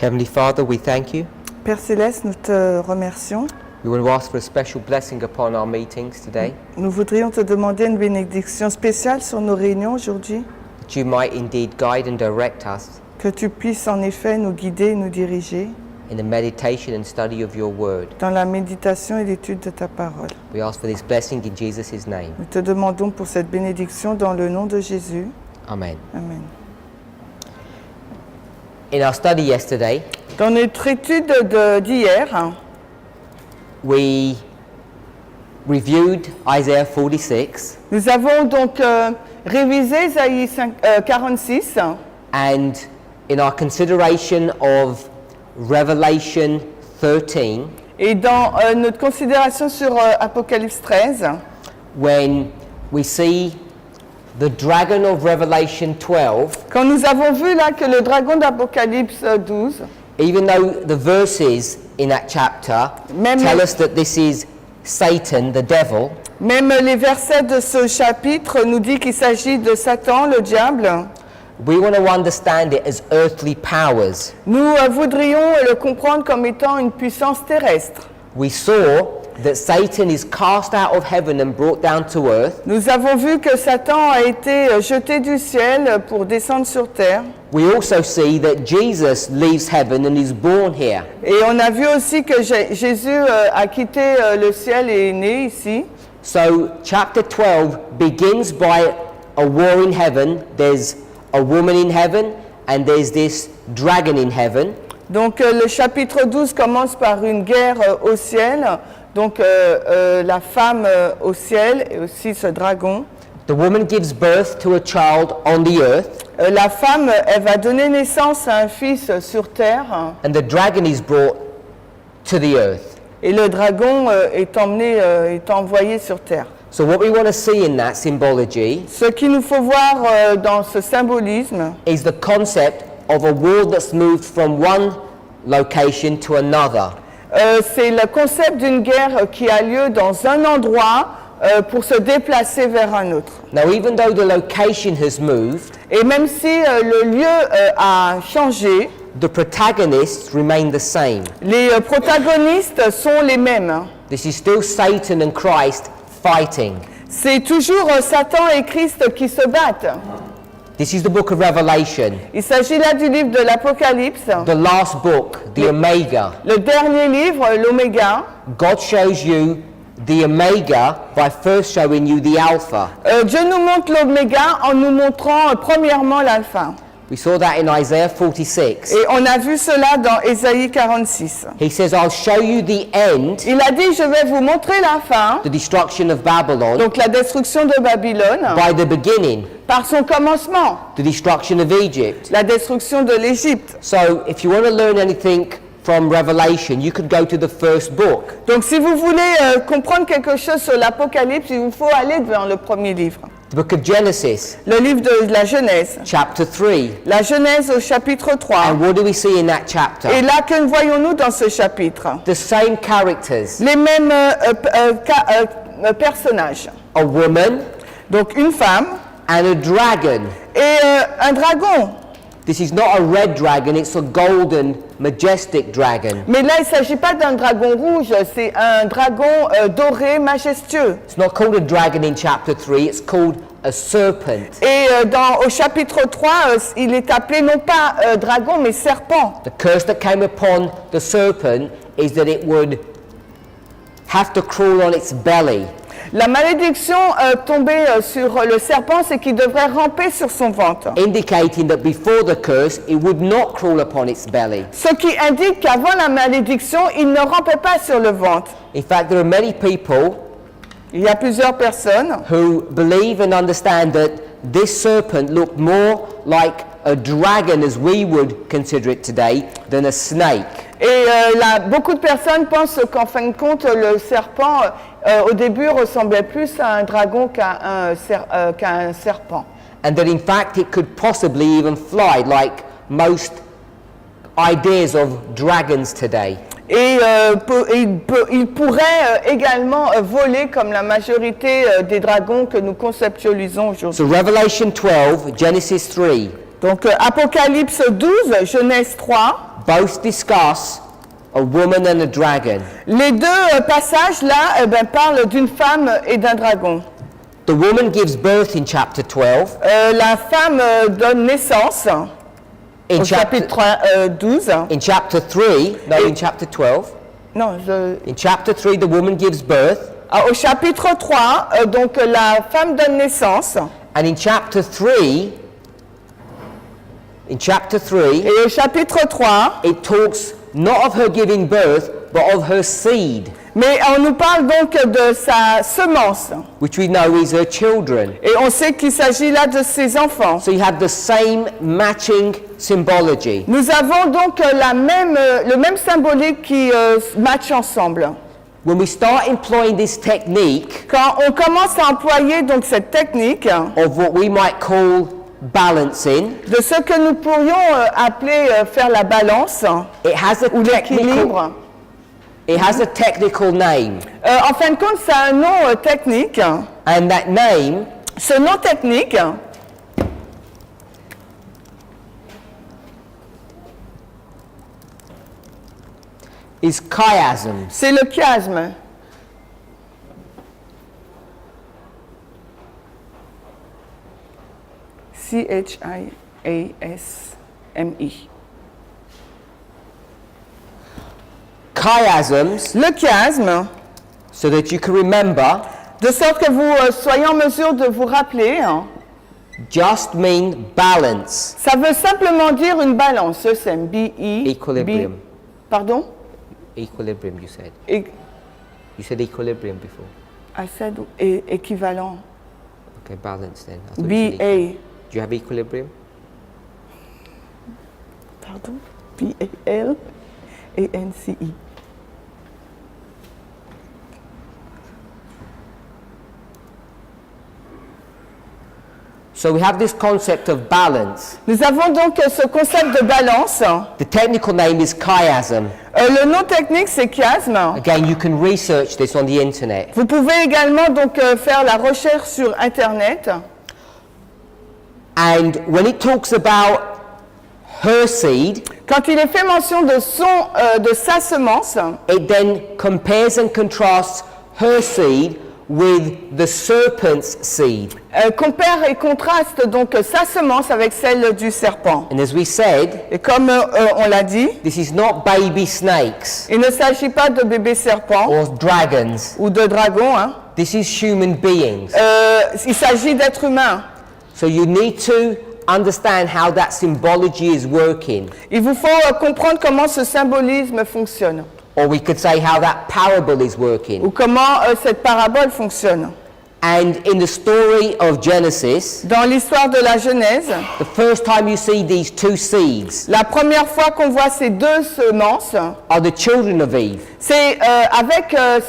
Heavenly Father, we thank you. Père Céleste, nous te remercions. We want to ask for a special blessing upon our meetings today, Nous voudrions te demander une bénédiction spéciale sur nos réunions aujourd'hui, that you might indeed guide and direct us que tu puisses en effet nous guider, nous diriger in the meditation and study of your word. dans la méditation et l'étude de ta parole. We ask for this blessing in Jesus' name. Nous te demandons pour cette bénédiction dans le nom de Jésus. Amen. Amen. In our study yesterday, Dans notre étude d'hier, we reviewed Isaiah 46 nous avons donc révisé Isaïe 46 and in our consideration of Revelation 13, et dans notre considération sur Apocalypse 13, when we see the dragon of Revelation 12, quand nous avons vu là que le dragon d'Apocalypse 12, even though the verses in that chapter Même tell les- us that this is Satan, the devil, même les versets de ce chapitre nous disent qu'il s'agit de Satan, le diable, we want to understand it as earthly powers. nous voudrions le comprendre comme étant une puissance terrestre. We saw that Satan is cast out of heaven and brought down to earth. Nous avons vu que Satan a été jeté du ciel pour descendre sur terre. We also see that Jesus leaves heaven and is born here. Et on a vu aussi que Jésus a quitté le ciel et est né ici. So chapter 12 begins by a war in heaven. There's a woman in heaven and there's this dragon in heaven. Donc le chapitre 12 commence par une guerre au ciel. Donc la femme au ciel et aussi ce dragon. The woman gives birth to a child on the earth La femme, elle va donner naissance à un fils sur terre and the dragon is brought to the earth. et le dragon est envoyé sur terre. So what we want to see in that symbology Ce qu'il nous faut voir dans ce symbolisme, is the concept of a war that's moved from one location to another. c'est le concept d'une guerre qui a lieu dans un endroit pour se déplacer vers un autre. Now, even though the location has moved, Et même si le lieu a changé, the protagonists remain the same. les protagonistes sont les mêmes. This is still Satan and Christ fighting. C'est toujours Satan et Christ qui se battent. This is the book of Revelation, Il s'agit là du livre de l'Apocalypse, the last book, the Omega. le dernier livre, l'Oméga. God shows you the Omega by first showing you the Alpha. Dieu nous montre l'Oméga en nous montrant premièrement l'Alpha. We saw that in Isaiah 46. Et on a vu cela dans Ésaïe 46. He says, I'll show you the end, Il a dit, je vais vous montrer la fin, the destruction of Babylon, donc la destruction de Babylone, by the beginning, par son commencement, the destruction of Egypt. la destruction de l'Égypte. So, if you want to learn anything from Revelation, you could go to the first book. Donc si vous voulez comprendre quelque chose sur l'Apocalypse, il vous faut aller dans le premier livre. The book of Genesis, Le livre de la Genèse. chapter 3. La Genèse au chapitre 3. And what do we see in that chapter? Et là, que voyons-nous dans ce chapitre? The same characters. Les mêmes personnages. A woman Donc une femme and a dragon. et un dragon. This is not a red dragon, it's a golden, majestic dragon. Mais là, il ne s'agit pas d'un dragon rouge, c'est un dragon doré, majestueux. It's not called a dragon in chapter 3, it's called a serpent. Et au chapitre 3, il est appelé non pas dragon, mais serpent. The curse that came upon the serpent is that it would have to crawl on its belly. La malédiction tombée sur le serpent, c'est qu'il devrait ramper sur son ventre. Indicating that before the curse, it would not crawl upon its belly. Ce qui indique qu'avant la malédiction, il ne rampait pas sur le ventre. In fact, there are many people Il y a plusieurs personnes who believe and understand that this serpent looked more like a dragon as we would consider it today than a snake. et beaucoup de personnes pensent qu'en fin de compte, le serpent, au début, ressemblait plus à un dragon qu'à un serpent. And that in fact it could possibly even fly like most ideas of dragons today. Et il pourrait également voler comme la majorité des dragons que nous conceptualisons aujourd'hui. So Revelation 12, Genesis 3. Donc Apocalypse 12, Genèse 3, both discuss a woman and a dragon. les deux passages là parlent d'une femme et d'un dragon. The woman gives birth in chapter 12. La femme donne naissance In au chapter, chapitre 12. in chapter 3, no, in chapter 12. Non, In chapter 3, the woman gives birth. au chapitre 3, donc la femme donne naissance. And in chapter 3, Et au chapitre 3, it talks not of her giving birth, but of her seed, mais on nous parle donc de sa semence. which we know is her children. Et on sait qu'il s'agit là de ses enfants. So you have the same matching symbology. Nous avons donc le même symbolique qui match ensemble. When we start employing this technique Quand on commence à employer donc cette technique of what we might call balancing, de ce que nous pourrions appeler faire la balance it has a ou l'équilibre, technical name. en fin de compte, ça a un nom technique. And that name Ce nom technique, is chiasm. c'est le chiasme. C-H-I-A-S-M-I. Chiasms, Le chiasme, so that you can remember, de sorte que vous soyez en mesure de vous rappeler, just mean balance. ça veut simplement dire une balance. C'est B-I. Equilibrium. Pardon? Equilibrium, you said. Et, You said equilibrium before. I said équivalent. Okay, balance then. I thought you said B-A. Do you have equilibrium? Pardon? B-A-L-A-N-C-I. So we have this concept of balance. Nous avons donc ce concept de balance. The technical name is chiasm. Le nom technique, c'est chiasme. Again, you can research this on the internet. Vous pouvez également donc faire la recherche sur Internet. And when it talks about her seed, quand il est fait mention de sa semence, it then compares and contrasts her seed with the serpent's seed. Compare et contraste donc sa semence avec celle du serpent. And as we said, et comme on l'a dit, this is not baby snakes. Il ne s'agit pas de bébés serpents or dragons. Ou de dragons. Hein. This is human beings. Il s'agit d'êtres humains. So you need to understand how that symbology is working. Il vous faut comprendre comment ce symbolisme fonctionne. Or we could say how that parable is working. Ou comment cette parabole fonctionne. And in the story of Genesis, dans l'histoire de la Genèse, the first time you see these two seeds, la première fois qu'on voit ces deux semences, are the children of Eve. C'est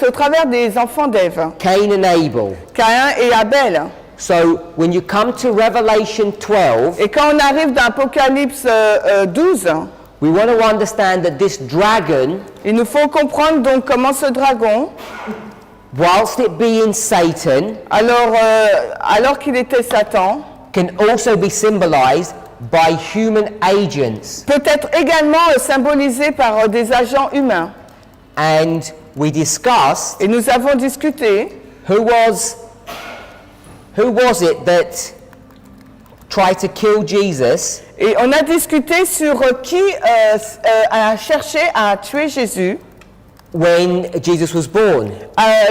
au travers des enfants d'Ève. Cain and Abel. Caïn et Abel. So when you come to Revelation 12, et quand on arrive dans Apocalypse 12, we want to understand that this dragon, il nous faut comprendre donc comment ce dragon, whilst it being Satan, alors qu'il était Satan, can also be symbolized by human agents. Peut être également symbolisé par des agents humains. And we discussed, et nous avons discuté, who was it that tried to kill Jesus? Et on a discuté sur qui a cherché à tuer Jésus when Jesus was born.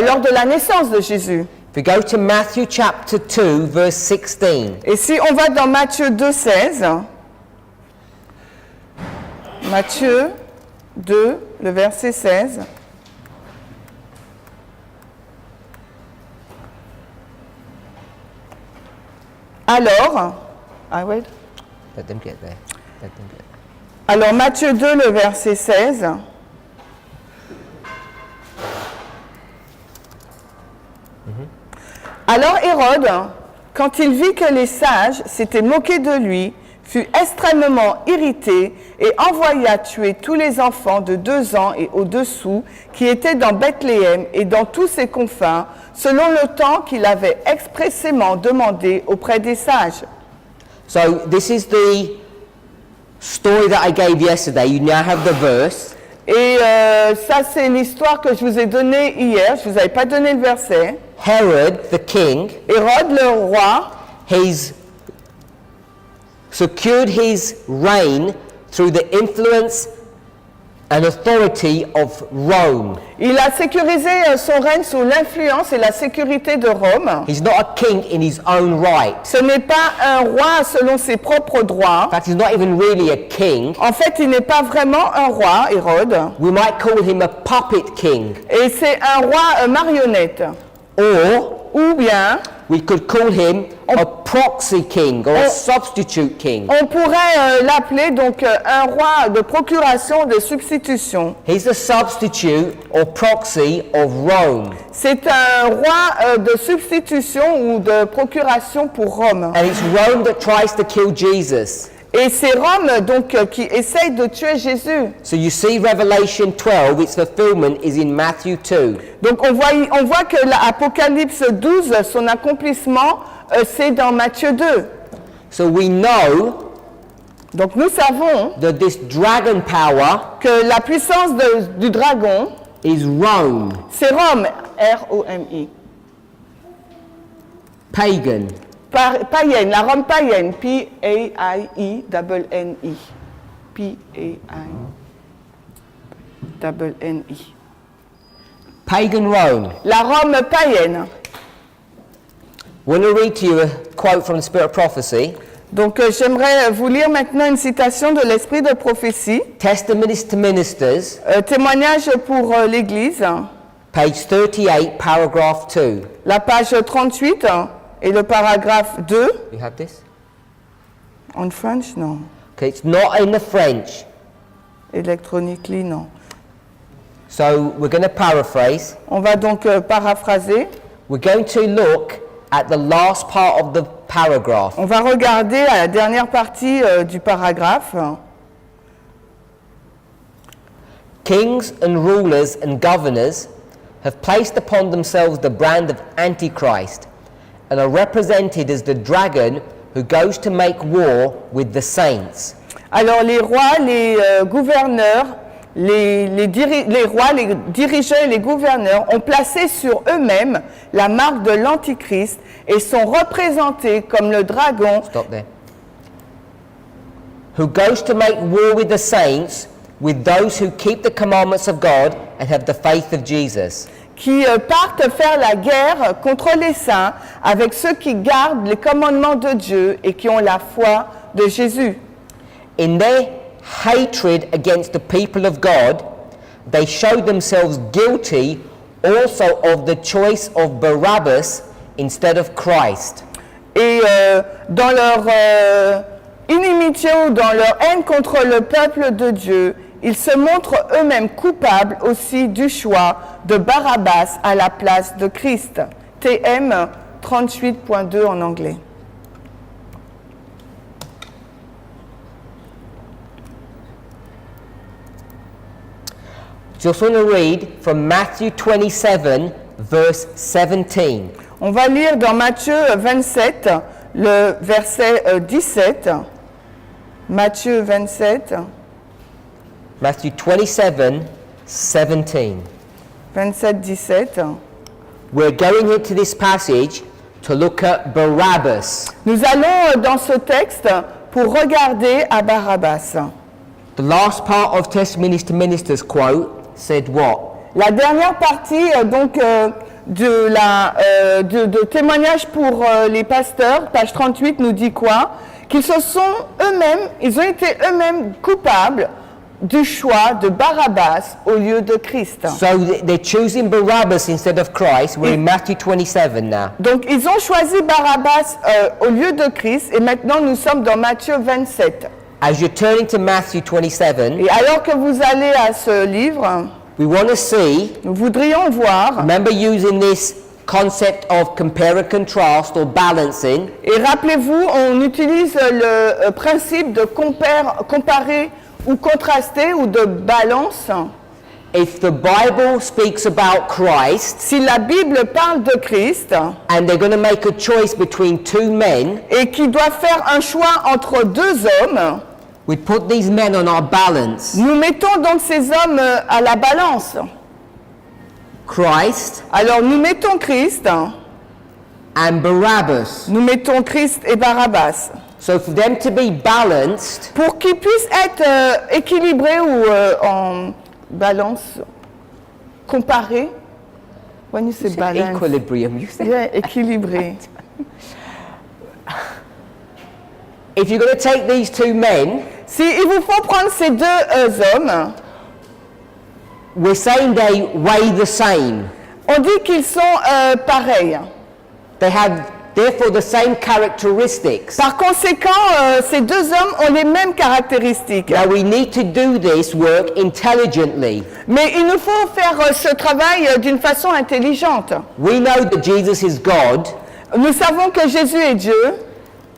Lors de la naissance de Jésus. If we go to Matthew chapter 2 verse 16. Et si on va dans Matthieu 2, 16, Matthieu 2, le verset 16. Alors, wait. Let them get there. Let them get there. Alors Matthieu 2, le verset 16. Alors Hérode, quand il vit que les sages s'étaient moqués de lui, fut extrêmement irrité et envoya tuer tous les enfants de 2 ans et au-dessous qui étaient dans Bethléem et dans tous ses confins, selon le temps qu'il avait expressément demandé auprès des sages. So this is the story that I gave yesterday. You now have the verse. Et ça, c'est l'histoire que je vous ai donnée hier. Je vous avais pas donné le verset. Herod, the king, Hérode, le roi, he's secured his reign through the influence and authority of Rome. il a sécurisé son règne sous l'influence et la sécurité de Rome. He's not a king in his own right. Ce n'est pas un roi selon ses propres droits. In fact, he's not even really a king. En fait, il n'est pas vraiment un roi, Hérode. We might call him a puppet king. Et c'est un roi marionnette. Or Ou bien, we could call him a proxy king or a substitute king. on pourrait l'appeler donc un roi de procuration, de substitution. He's the substitute or proxy of Rome. C'est un roi de substitution ou de procuration pour Rome. And it's Rome that tries to kill Jesus. Et c'est Rome donc qui essaye de tuer Jésus. So you see Revelation 12, its fulfillment is in Matthew 2. Donc on voit que l'Apocalypse 12, son accomplissement, c'est dans Matthieu 2. So we know Donc nous savons that this dragon power que la puissance du dragon, is Rome, c'est Rome, R-O-M-I. pagan. Païenne, la Rome païenne, P-A-I-E-N-N-I. P-A-I-N-N-I. Pagan Rome. La Rome païenne. I want to read to you a quote from the Spirit of Prophecy. Donc j'aimerais vous lire maintenant une citation de l'Esprit de prophétie. Testimonies to Ministers, Témoignage pour l'Église, page 38, paragraph 2. la page 38 et le paragraphe 2. You have this? En French, non. Okay, it's not in the French. Electronically, non. So we're going to paraphrase. On va donc paraphraser. We're going to look at the last part of the paragraph. On va regarder à la dernière partie du paragraphe. Kings and rulers and governors have placed upon themselves the brand of Antichrist and are represented as the dragon who goes to make war with the saints. Alors les rois, les gouverneurs, les rois, les dirigeants et les gouverneurs ont placé sur eux-mêmes la marque de l'Antichrist et sont représentés comme le dragon Stop there. Who goes to make war with the saints, with those who keep the commandments of God and have the faith of Jesus. qui partent faire la guerre contre les saints avec ceux qui gardent les commandements de Dieu et qui ont la foi de Jésus. In their hatred against the people of God, they show themselves guilty also of the choice of Barabbas instead of Christ. Et dans leur inimitié ou dans leur haine contre le peuple de Dieu, ils se montrent eux-mêmes coupables aussi du choix de Barabbas à la place de Christ. TM 38.2 en anglais. Just want to read from Matthew 27, verse 17. On va lire dans Matthieu 27, le verset 17. Matthieu 27, Matthew 27, 17. 27, 17. We're going into this passage to look at Barabbas. Nous allons dans ce texte pour regarder à Barabbas. The last part of Testimonies to Ministers quote said what? La dernière partie de témoignage pour les pasteurs, page 38, nous dit quoi? Qu'ils se sont eux-mêmes, ils ont été eux-mêmes coupables du choix de Barabbas au lieu de Christ. So they're choosing Barabbas instead of Christ. We're in Matthew 27 now. Donc ils ont choisi Barabbas au lieu de Christ et maintenant nous sommes dans Matthieu 27. As you're turning to Matthew 27, Et alors que vous allez à ce livre, we want to see, nous voudrions voir, remember using this concept of compare and contrast or balancing. et rappelez-vous, on utilise le principe de comparer ou contraster ou de balance. if the Bible speaks about Christ si la Bible parle de Christ and they're going to make a choice between two men, et qu'ils doivent faire un choix entre deux hommes, we put these men on our balance. nous mettons donc ces hommes à la balance. Christ Alors nous mettons Christ, and Barabbas. nous mettons Christ et Barabbas. So for them to be balanced, Pour qu'ils puissent être équilibrés ou en balance, comparés. When you say balance, equilibrium, you say. yeah, équilibré. If you're going to take these two men, Si il vous faut prendre ces deux hommes, we're saying they weigh the same. on dit qu'ils sont pareils. They have therefore the same characteristics. Par conséquent, ces deux hommes ont les mêmes caractéristiques. Now we need to do this work intelligently. Mais il nous faut faire ce travail d'une façon intelligente. We know that Jesus is God Nous savons que Jésus est Dieu,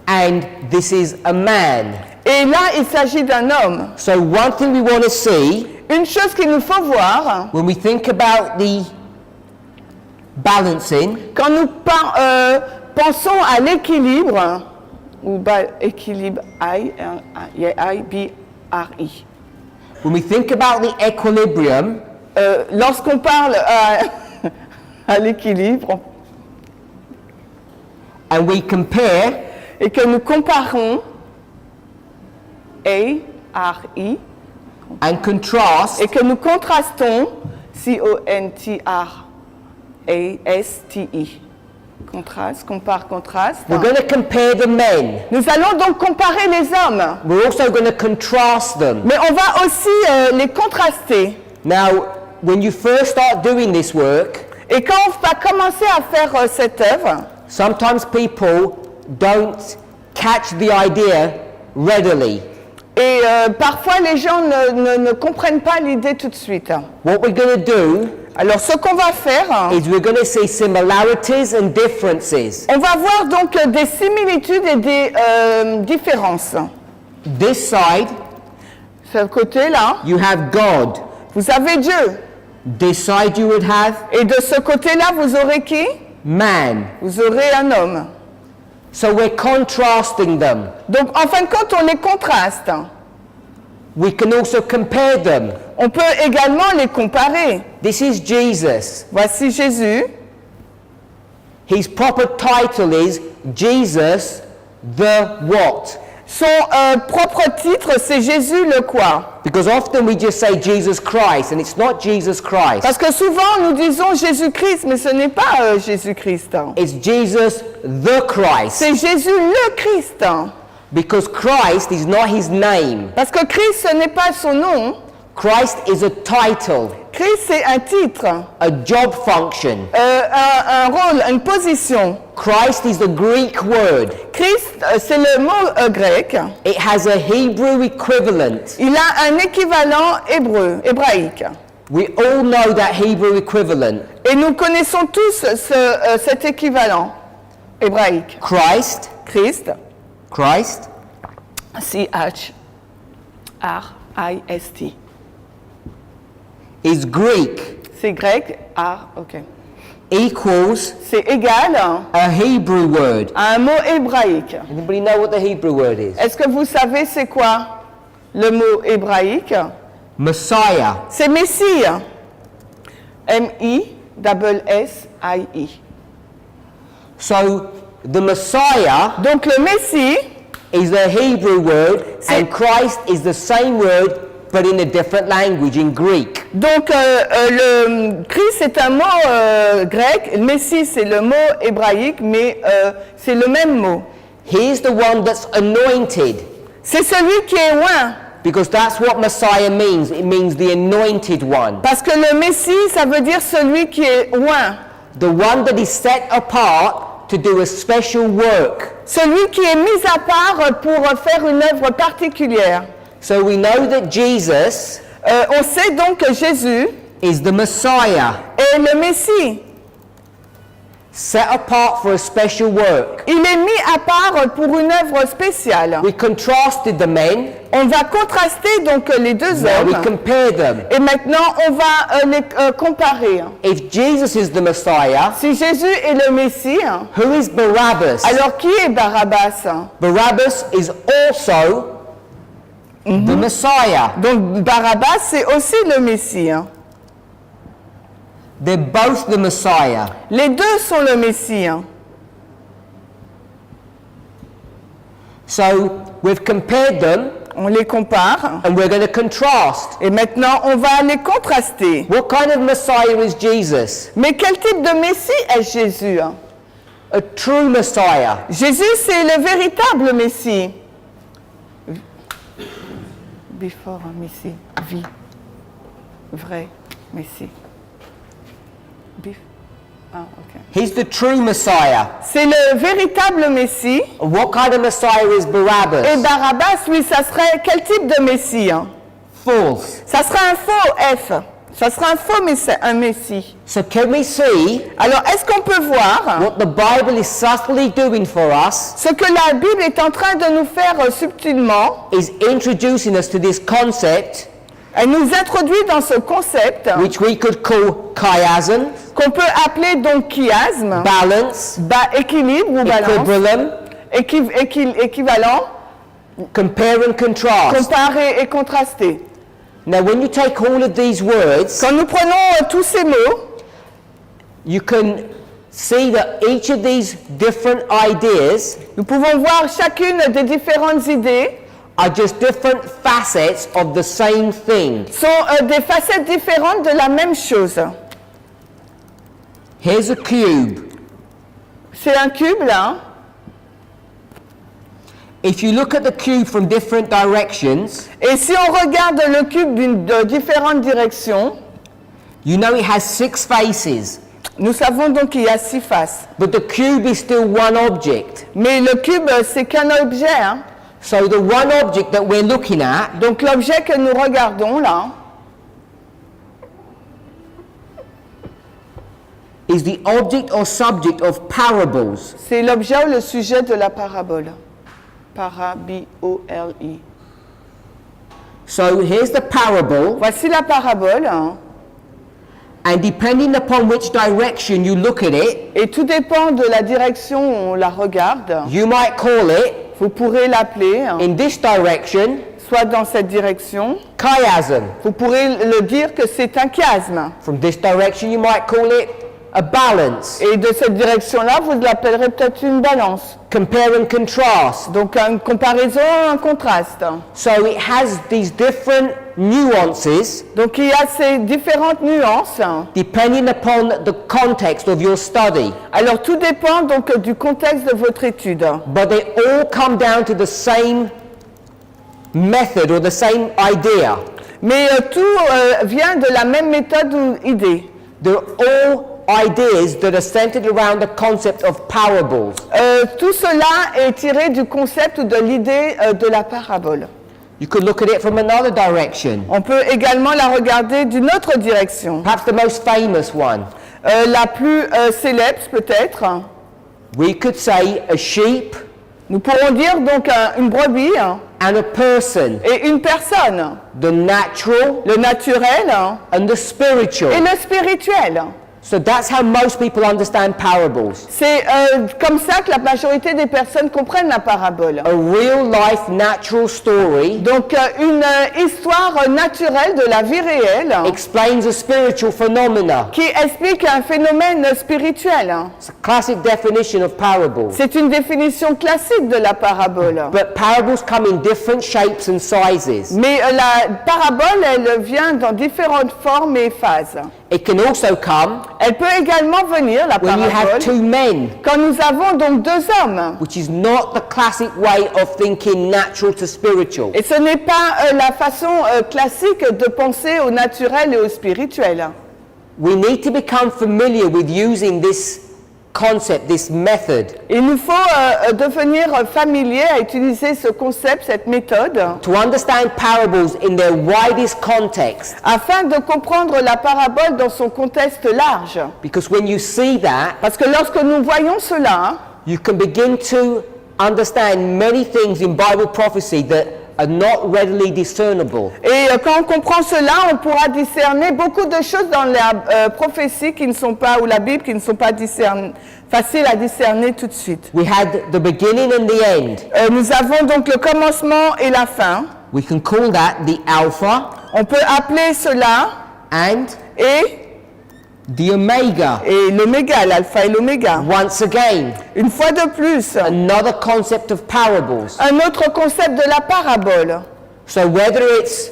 and this is a man. et là, il s'agit d'un homme. So one thing we want to see Une chose qu'il nous faut voir, when we think about the balancing, quand nous pensons à l'équilibre, ou équilibre, I-B-R-I, when we think about the equilibrium, lorsqu'on parle à l'équilibre and we compare et que nous comparons A-R-I and contrast, et que nous contrastons C-O-N-T-R-A-S-T-I, contraste, compare, contraste. we're going to compare the men. Nous allons donc comparer les hommes, We're also going to contrast them. mais on va aussi les contraster. Now, when you first start doing this work, Et quand on va commencer à faire cette œuvre, sometimes people don't catch the idea readily. et parfois les gens ne comprennent pas l'idée tout de suite. What we're going to do Alors ce qu'on va faire, is we're going to see similarities and differences. on va voir donc des similitudes et des différences. This side, Ce côté-là, you have God. vous avez Dieu. This side, you would have Et de ce côté-là, vous aurez qui? man. Vous aurez un homme. So we're contrasting them. Donc en fin de compte, on les contraste. We can also compare them. On peut également les comparer. This is Jesus. Voici Jésus. His proper title is Jesus the what? Son propre titre, c'est Jésus le quoi? Because often we just say Jesus Christ and it's not Jesus Christ. Parce que souvent nous disons Jésus-Christ, mais ce n'est pas Jésus-Christ. It's Jesus the Christ. C'est Jésus le Christ. Because Christ is not his name. Parce que Christ, ce n'est pas son nom. Christ is a title, Christ, c'est un titre, a job function. un rôle, une position. Christ is the Greek word. Christ, c'est le mot grec. It has a Hebrew equivalent. Il a un équivalent hébraïque. We all know that Hebrew equivalent. Et nous connaissons tous cet équivalent hébraïque. Christ, Christ, Christ C-H-R-I-S-T. is Greek, C'est grec, ok. equals C'est égal a Hebrew word. à un mot hébraïque. Anybody know what the Hebrew word is? Est-ce que vous savez c'est quoi le mot hébraïque? Messiah. C'est Messie. M-I-S-S-I-E. So the Messiah Donc le Messie, is the Hebrew word and Christ is the same word but in a different language, in Greek. donc le Christ c'est un mot grec, le Messie c'est le mot hébraïque, mais c'est le même mot. He's the one that's anointed, C'est celui qui est oint, because that's what Messiah means. It means the anointed one. parce que le Messie ça veut dire celui qui est oint, The one that is set apart to do a special work. celui qui est mis à part pour faire une œuvre particulière. So we know that Jesus On sait donc que Jésus is the Messiah. est le Messie. set apart for a special work. Il est mis à part pour une œuvre spéciale. We contrasted the men, On va contraster donc les deux now we hommes. compare them. Et maintenant, on va les comparer. If Jesus is the Messiah, Si Jésus est le Messie, who is Barabbas? alors qui est Barabbas? Barabbas is also the Messiah. Donc Barabbas, c'est aussi le Messie. They're both the Messiah. Les deux sont le Messie. So we've compared them On les compare. and we're going to contrast. Et maintenant, on va les contraster. What kind of Messiah is Jesus? Mais quel type de Messie est Jésus? A true Messiah. Jésus, c'est le véritable Messie. Before Messie, vie, vrai Messie. Ok. He's the true Messiah. C'est le véritable Messie. What kind of Messiah is Et Barabbas? Barabbas, lui, ça serait quel type de Messie? False. Ça serait un faux F. Ça serait un faux un Messie. So can we see Alors, est-ce qu'on peut voir what the Bible is subtly doing for us ce que la Bible est en train de nous faire subtilement? is introducing us to this concept Elle nous introduit dans ce concept which we could call chiasm, qu'on peut appeler donc chiasme, balance, équilibre ou balance, equilibrium, équivalent, compare and contrast. comparé et contrasté. Now when you take all of these words, Quand nous prenons tous ces mots, you can see that each of these different ideas nous pouvons voir chacune des différentes idées are just different facets of the same thing. sont des facettes différentes de la même chose. Here's a cube. C'est un cube là. If you look at the cube from different directions, Et si on regarde le cube de différentes directions, you know it has 6 faces, nous savons donc qu'il y a 6 faces. but the cube is still one object. Mais le cube, c'est qu'un objet. Hein. So the one object that we're looking at Donc l'objet que nous regardons là, is the object or subject of parables. c'est l'objet ou le sujet de la parabole. Parabole. So here's the parable, Voici la parabole. Hein. and depending upon which direction you look at it, Et tout dépend de la direction où on la regarde. you might call it, Vous pourrez l'appeler, hein, in this direction, soit dans cette direction. chiasm. Vous pourrez le dire que c'est un chiasme. From this direction, you might call it a balance. Et de cette direction-là, vous l'appellerez peut-être une balance. Compare and contrast. Donc une comparaison, un contraste. So it has these different nuances Donc il y a ces différentes nuances. depending upon the context of your study. Alors tout dépend donc du contexte de votre étude. But they all come down to the same method or the same idea. Mais tout vient de la même méthode ou idée. They're all ideas that are centered around the concept of parables. Tout cela est tiré du concept ou de l'idée de la parabole. You could look at it from another direction. On peut également la regarder d'une autre direction. Perhaps the most famous one. La plus célèbre peut-être. We could say a sheep Nous pourrons dire donc une brebis and a person. et une personne. The natural Le naturel and the et spiritual. le spirituel. So that's how most people understand parables. C'est comme ça que la majorité des personnes comprennent la parabole. A real life natural story Donc une histoire naturelle de la vie réelle explains a spiritual phenomena. qui explique un phénomène spirituel. It's a classic definition of parables. C'est une définition classique de la parabole. But parables come in different shapes and sizes. Mais la parabole, elle vient dans différentes formes et phases. It can also come Elle peut également venir, la when you have parabole, two men, quand nous avons donc deux hommes. which is not the classic way of thinking natural to spiritual. Et ce n'est pas la façon classique de penser au naturel et au spirituel. We need to become familiar with using this concept, this method, Il nous faut devenir familier à utiliser ce concept, cette méthode, to understand parables in their widest context. afin de comprendre la parabole dans son contexte large. Because when you see that, Parce que lorsque nous voyons cela, you can begin to understand many things in Bible prophecy that are not readily discernible. et quand on comprend cela, on pourra discerner beaucoup de choses dans la prophétie qui ne sont pas, ou la Bible, qui ne sont pas faciles à discerner tout de suite. We had the beginning and the end. Nous avons donc le commencement et la fin. We can call that the Alpha On peut appeler cela and et the Omega. l'oméga, l'alpha et l'oméga. Once again, Une fois de plus, another concept of parables. un autre concept de la parabole. So whether it's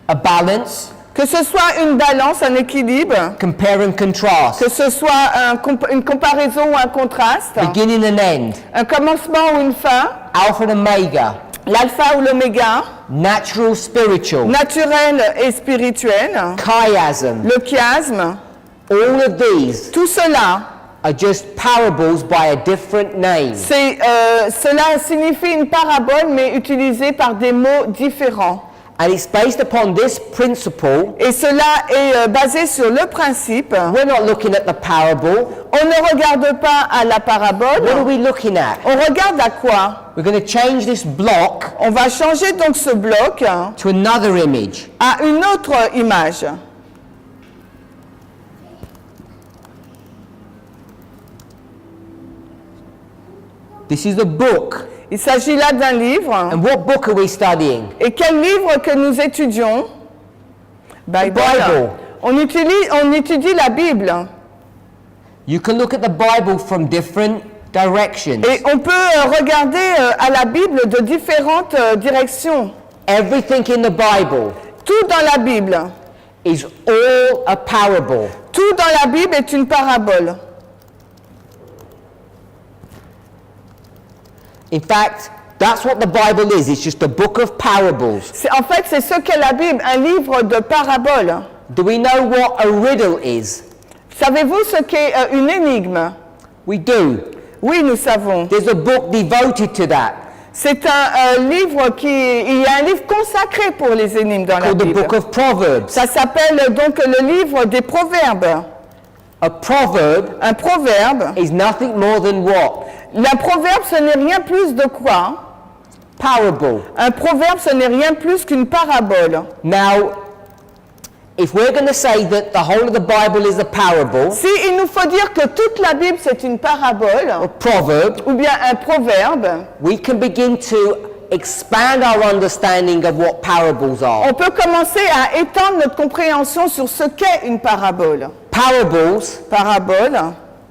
a balance, Que ce soit une balance, un équilibre, compare and contrast, que ce soit une comparaison ou un contraste, beginning and end, un commencement ou une fin, Alpha and Omega, l'alpha ou l'oméga, natural, spiritual, naturel et spirituel, chiasm, le chiasme, all of these tout cela, are just parables by a different name. cela signifie une parabole mais utilisée par des mots différents. And it's based upon this principle. Et cela est basé sur le principe. We're not looking at the parable. On ne regarde pas à la parabole. What are we looking at? On regarde à quoi? We're going to change this block On va changer donc ce bloc to another image. à une autre image. This is the book. Il s'agit là d'un livre. And what book are we studying? Et quel livre que nous étudions? Bible. On étudie la Bible. You can look at the Bible from different directions. Et on peut regarder à la Bible de différentes directions. Everything in the Bible Tout dans la Bible. is all a parable. Tout dans la Bible est une parabole. In fact, that's what the Bible is. It's just a book of parables. En fait, c'est ce qu'est la Bible, un livre de paraboles. Do we know what a riddle is? Savez-vous ce qu'est une énigme? We do. Oui, nous savons. There's a book devoted to that, C'est un livre il y a un livre consacré pour les énigmes dans la called the Bible. Book of Proverbs. Ça s'appelle donc le livre des proverbes. A proverb Un proverbe. is nothing more than what? Un proverbe, ce n'est rien plus de quoi? Parable. Un proverbe, ce n'est rien plus qu'une parabole. Now, if we're going to say that the whole of the Bible is a parable, Si il nous faut dire que toute la Bible c'est une parabole, a proverb, ou bien un proverbe, we can begin to expand our understanding of what parables are. on peut commencer à étendre notre compréhension sur ce qu'est une parabole. Parables Parabole.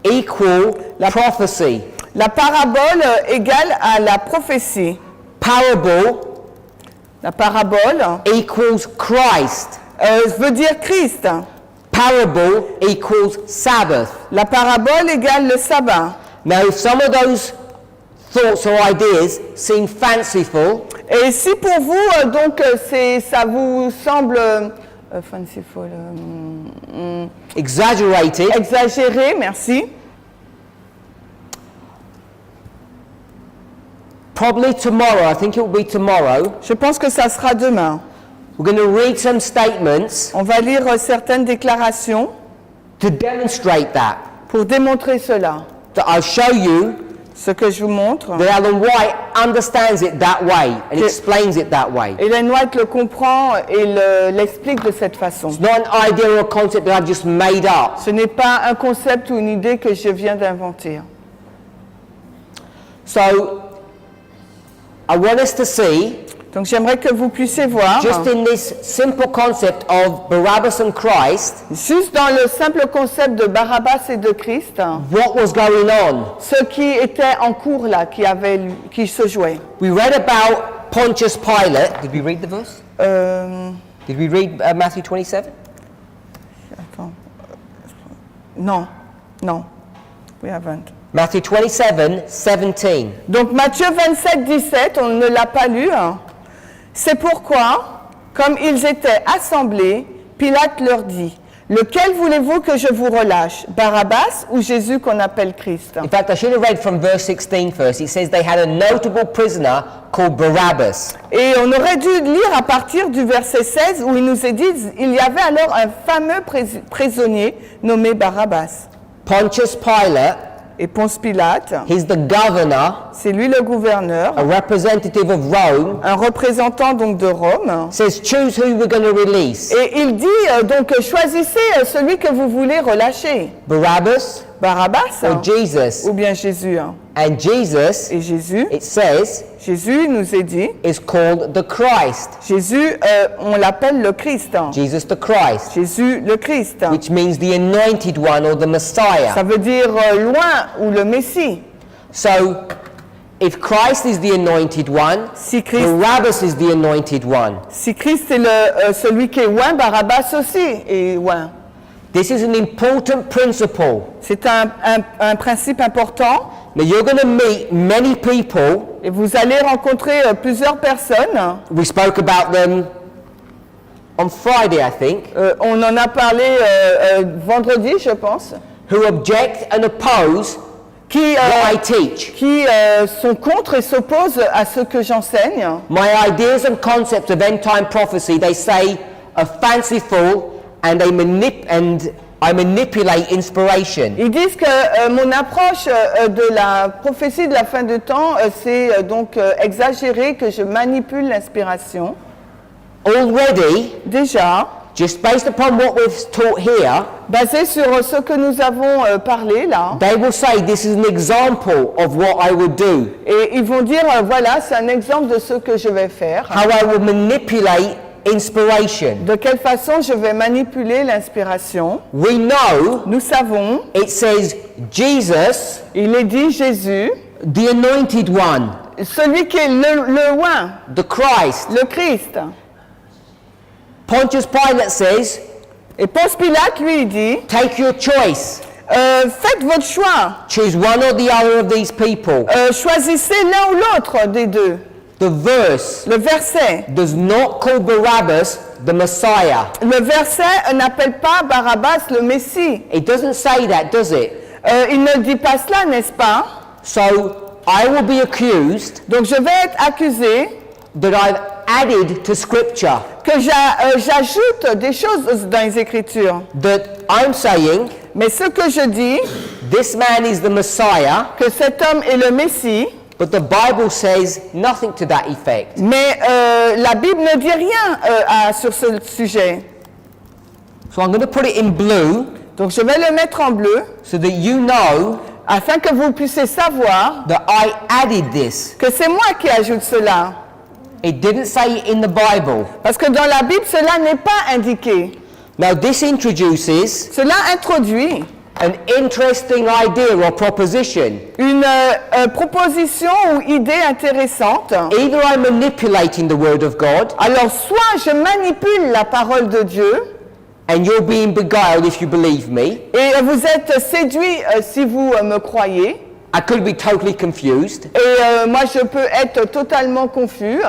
equal prophecy. La parabole égale à la prophétie. Parable La parabole equals Christ. veut dire Christ. Parable equals Sabbath. La parabole égale le sabbat. Now, if some of those thoughts or ideas seem fanciful, Et si pour vous, donc, ça vous semble fanciful, exaggerated, exagéré, merci. probably tomorrow, I think it will be tomorrow, Je pense que ça sera demain. we're going to read some statements On va lire certaines déclarations to demonstrate that. pour démontrer cela. That I'll show you Ce que je vous montre. that Ellen White understands it that way and Que- explains it that way. Ellen White le comprend et l'explique de cette façon. It's not an idea or a concept that I've just made up. Ce n'est pas un concept ou une idée que je viens d'inventer. So, I want us to see, Donc j'aimerais que vous puissiez voir, just in this simple concept of Barabbas and Christ, juste dans le simple concept de Barabbas et de Christ, what was going on. ce qui était en cours là, qui se jouait. We read about Pontius Pilate. Did we read the verse? Did we read Matthew 27? Attends. Non, we haven't. Matthew 27, 17. Donc Matthieu 27, 17, on ne l'a pas lu. C'est pourquoi, comme ils étaient assemblés, Pilate leur dit, Lequel voulez-vous que je vous relâche, Barabbas ou Jésus qu'on appelle Christ? In fact, I should have read from verse 16 first. It says they had a notable prisoner called Barabbas. Et on aurait dû lire à partir du verset 16 où il nous est dit il y avait alors un fameux prisonnier nommé Barabbas. Pontius Pilate, Et Ponce Pilate, he's the governor, c'est lui le gouverneur, a representative of Rome, un représentant donc de Rome. says choose who we're going to release. Et il dit donc choisissez celui que vous voulez relâcher, Barabbas Barabbas or Jesus. ou bien Jésus. And Jesus, Et Jésus, it says, Jésus nous est dit, is called the Christ. Jésus, on l'appelle le Christ. Jesus the Christ, Jésus le Christ. which means the anointed one or the Messiah. Ça veut dire loin ou le Messie. So, if Christ is the anointed one, Si Christ, Barabbas is the anointed one. si Christ est celui qui est oint, Barabbas aussi est oint. This is an important principle. C'est un principe important. Now, you're going to meet many people. Et vous allez rencontrer plusieurs personnes. We spoke about them on Friday, I think, On en a parlé vendredi, je pense, who object and oppose qui what I teach. sont contre et s'opposent à ce que j'enseigne. My ideas and concepts of end-time prophecy, they say, are fanciful and I manipulate inspiration. Ils disent que mon approche de la prophétie de la fin de temps, c'est donc exagéré, que je manipule l'inspiration. Already, Déjà, just based upon what we've taught here, basé sur ce que nous avons parlé là, they will say this is an example of what I would do, et ils vont dire, voilà, c'est un exemple de ce que je vais faire. how I will manipulate inspiration. De quelle façon je vais manipuler l'inspiration. We know Nous savons, it says Jesus, il est dit Jésus, the anointed one, celui qui est le oint, the Christ. le Christ. Pontius Pilate says, Et Ponce Pilate lui dit, take your choice. faites votre choix, Choose one or the other of these people. choisissez l'un ou l'autre des deux. The verse Le verset, does not call Barabbas the Messiah. le verset n'appelle pas Barabbas le Messie. It doesn't say that, does it? Il ne dit pas cela, n'est-ce pas? So I will be accused Donc je vais être accusé that I've added to Scripture, que j'ajoute des choses dans les Écritures. that I'm saying Mais ce que je dis, this man is the Messiah, que cet homme est le Messie, but the Bible says nothing to that effect. mais la Bible ne dit rien sur ce sujet. So I'm going to put it in blue Donc je vais le mettre en bleu, so that you know afin que vous puissiez savoir that I added this. que c'est moi qui ajoute cela. It didn't say it in the Bible. Parce que dans la Bible, cela n'est pas indiqué. Now this introduces Cela introduit an interesting idea or proposition. une proposition ou idée intéressante. Either I'm manipulating the Word of God, Alors, soit je manipule la parole de Dieu, and you're being beguiled if you believe me. et vous êtes séduit si vous me croyez, I could be totally confused. et moi je peux être totalement confus,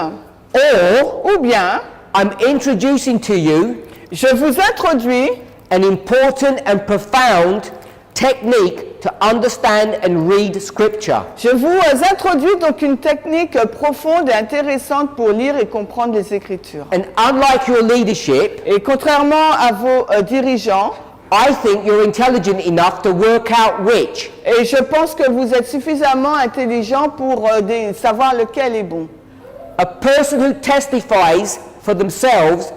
Or ou bien I'm introducing to you je vous introduis an important and profound technique to understand and read Scripture. Je vous introduis donc une technique profonde et intéressante pour lire et comprendre les Écritures. And unlike your leadership, Et contrairement à vos dirigeants, I think you're intelligent enough to work out which. et je pense que vous êtes suffisamment intelligents pour savoir lequel est bon. A person who testifies for themselves,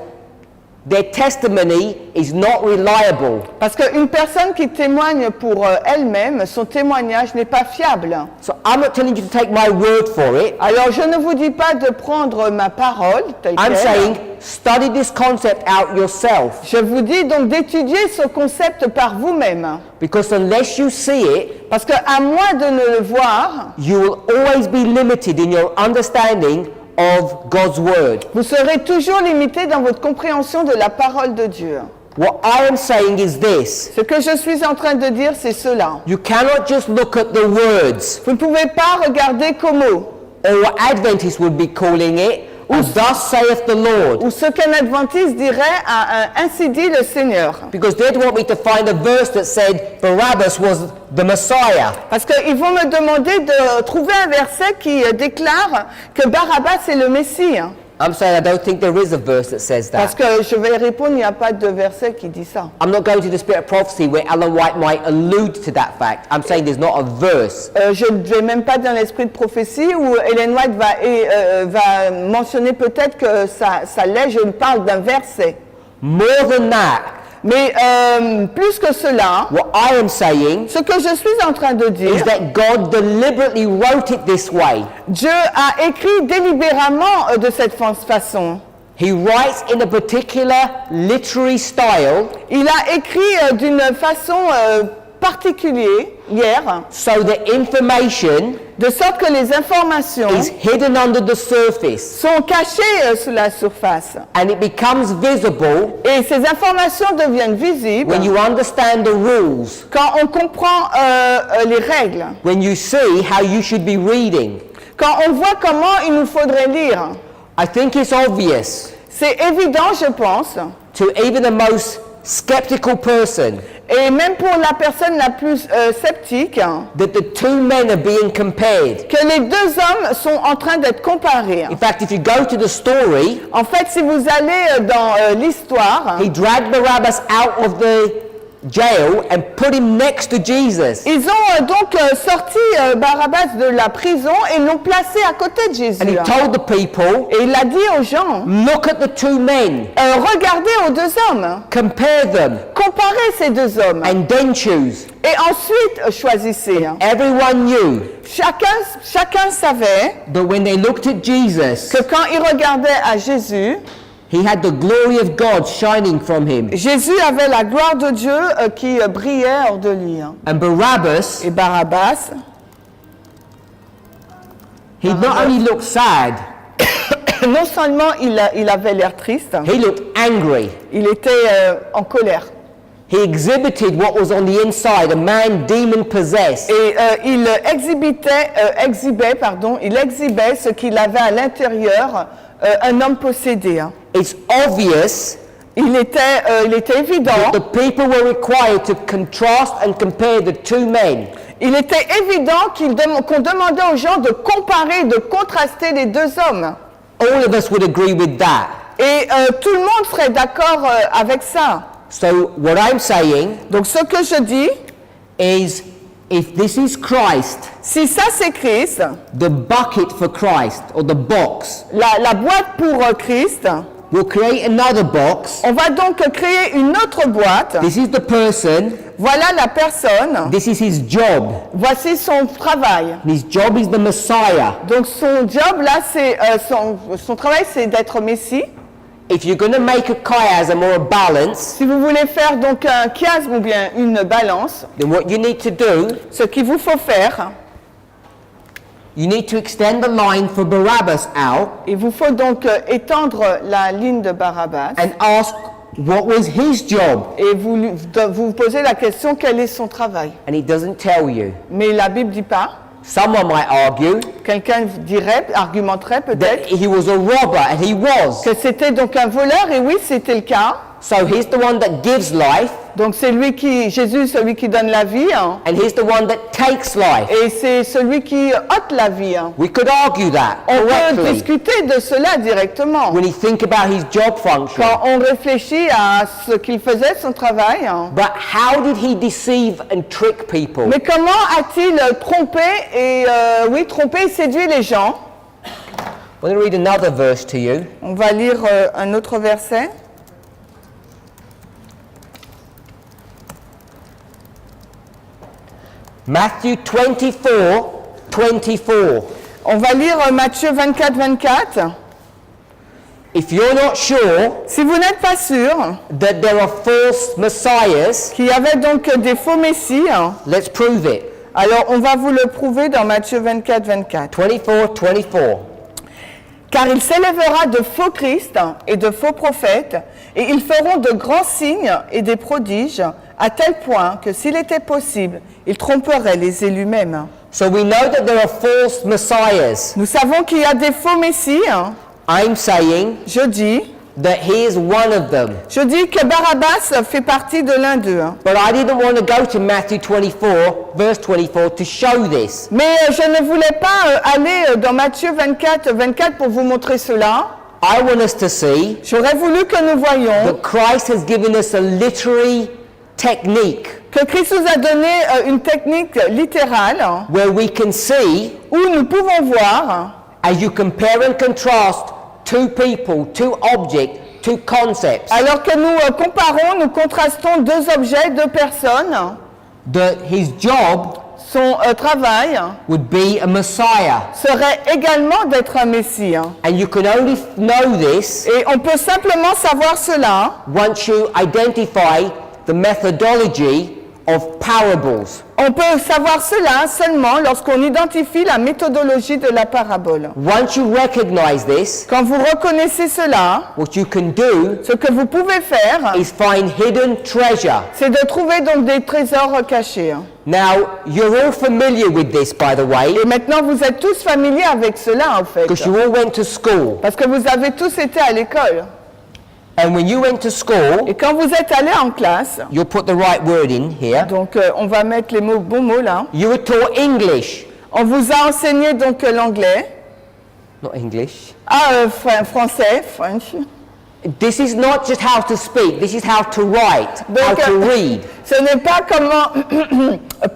their testimony is not reliable. Parce qu'une personne qui témoigne pour elle-même, son témoignage n'est pas fiable. So I'm not telling you to take my word for it. Alors je ne vous dis pas de prendre ma parole telle I'm quelle. saying study this concept out yourself. Je vous dis donc d'étudier ce concept par vous-même. Because unless you see it, Parce qu'à moins de ne le voir, you will always be limited in your understanding of God's word. vous serez toujours limité dans votre compréhension de la parole de Dieu. What I am saying is this. Ce que je suis en train de dire, c'est cela. You cannot just look at the words, Vous ne pouvez pas regarder comme mots, or what Adventists would be calling it, as thus saith the Lord. Ou ce qu'un adventiste dirait à ainsi dit le Seigneur. Because they'd want me to find a verse that said Barabbas was the Messiah. Parce qu'ils vont me demander de trouver un verset qui déclare que Barabbas est le Messie. I'm saying I don't think there is a verse that says Parce that. que je vais répondre, il n'y a pas de verset qui dit ça. I'm not going to the spirit of prophecy where Ellen White might allude to that fact. I'm saying there's not a verse. Je ne vais même pas dans l'esprit de prophétie où Ellen White va mentionner peut-être que ça l'est, je parle d'un verset. More than that, Mais plus que cela, what I am saying ce que je suis en train de is dire, that God deliberately wrote it this way. Dieu a écrit délibérément de cette façon. He writes in a particular literary style Il a écrit d'une façon particulière, so the information de sorte que les informations is hidden under the surface sont cachées sous la surface. and it becomes visible Et ces informations deviennent visibles when you understand the rules, quand on comprend les règles, when you see how you should be reading. quand on voit comment il nous faudrait lire. I think it's obvious C'est évident, je pense, to even the most skeptical person et même pour la personne la plus sceptique, that the two men are being compared. que les deux hommes sont en train d'être comparés. In fact, if you go to the story, En fait, si vous allez dans l'histoire, he dragged Barabbas out of the jail and put him next to Jesus. ils ont donc sorti Barabbas de la prison et l'ont placé à côté de Jésus. And he told the people, Et il a dit aux gens, look at the two men, regardez aux deux hommes, compare them, comparez ces deux hommes, and then choose. et ensuite choisissez. Everyone knew Chacun savait that when they looked at Jesus, que quand ils regardaient à Jésus, he had the glory of God shining from him. Jésus avait la gloire de Dieu qui brillait hors de lui. And Barabbas, Et Barabbas, he not only looked sad, non seulement il avait l'air triste, he looked angry. il était en colère. He exhibited what was on the inside, a man demon possessed. Et il exhibait ce qu'il avait à l'intérieur, un homme possédé. It's obvious Il était évident, that the people were required to contrast and compare the two men. il était évident qu'on demandait aux gens de comparer, de contraster les deux hommes. All of us would agree with that. Et tout le monde serait d'accord avec ça. So what I'm saying Donc ce que je dis, is, if this is Christ, si ça c'est Christ, the bucket for Christ, or the box, la boîte pour Christ, we'll create another box. on va donc créer une autre boîte. This is the person, Voilà la personne, this is his job. voici son travail. And his job is the Messiah. Donc son job là, c'est son travail, c'est d'être Messie. If you're going to make a chiasm or a balance, Si vous voulez faire donc un chiasme ou bien une balance, then what you need to do, ce qu'il vous faut faire, you need to extend the line for Barabbas out il vous faut donc étendre la ligne de Barabbas and ask what was his job. et vous posez la question quel est son travail. And he doesn't tell you. Mais la Bible dit pas. Someone might argue Quelqu'un argumenterait that peut-être he was a robber, and he was. que c'était donc un voleur, et oui, c'était le cas. So he's the one that gives life, Donc c'est Jésus, celui qui donne la vie, hein, and he's the one that takes life. et c'est celui qui ôte la vie. Hein. We could argue that On peut correctly discuter de cela directement. when you think about his job function. Quand on réfléchit à ce qu'il faisait, son travail. Hein. But how did he deceive and trick people? Mais comment a-t-il trompé et séduit les gens? I'm going to read another verse to you. On va lire un autre verset. Matthew 24:24. On va lire Matthieu 24, 24. If you're not sure Si vous n'êtes pas sûr that there are false messiahs, qu'il y avait donc des faux messies, hein, let's prove it. alors on va vous le prouver dans Matthieu 24, 24. 24:24. Car il s'élèvera de faux Christ et de faux prophètes, et ils feront de grands signes et des prodiges, à tel point que s'il était possible, ils tromperaient les élus même. So we know that there are false messiahs. Nous savons qu'il y a des faux messies, hein, I'm saying Je dis one of them. que Barabbas fait partie de l'un d'eux. Hein. But I didn't want to go to Matthew 24, verse 24, to show this. Mais je ne voulais pas aller dans Matthieu 24 pour vous montrer cela. I want us to see J'aurais voulu que nous voyions that Christ has given us a literary technique que Christ nous a donné une technique littérale where we can see, où nous pouvons voir, as you compare and contrast two people, two objects, two concepts, alors que nous comparons, nous contrastons deux objets, deux personnes, that his job son travail would be a Messiah. serait également d'être un Messie. Hein. And you can only know this Et on peut simplement savoir cela once you identify the methodology of parables. On peut savoir cela seulement lorsqu'on identifie la méthodologie de la parabole. Once you recognize this, Quand vous reconnaissez cela, what you can do ce que vous pouvez faire, is find hidden treasure. c'est de trouver donc des trésors cachés. Now, you're all familiar with this, by the way, Et maintenant, vous êtes tous familiers avec cela, en fait. because you all went to school. Parce que vous avez tous été à l'école. And when you went to school, Et quand vous êtes allés en classe, you'll put the right word in here. donc on va mettre les bons mots là. You were taught English. On vous a enseigné donc l'anglais. Not English. Français, French. This is not just how to speak, this is how to write, how Donc, to read. Ce n'est pas comment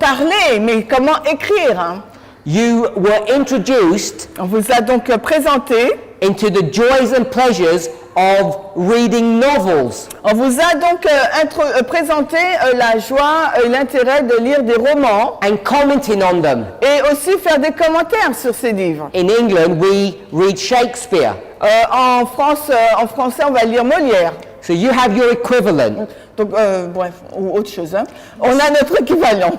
parler, mais comment écrire. Hein. You were introduced On vous a donc présenté, into the joys and pleasures of reading novels. on vous a donc présenté la joie et l'intérêt de lire des romans And commenting on them. et aussi faire des commentaires sur ces livres. In England, we read Shakespeare. En français, on va lire Molière. So you have your equivalent. Donc, bref, ou autre chose. Hein. On a notre équivalent.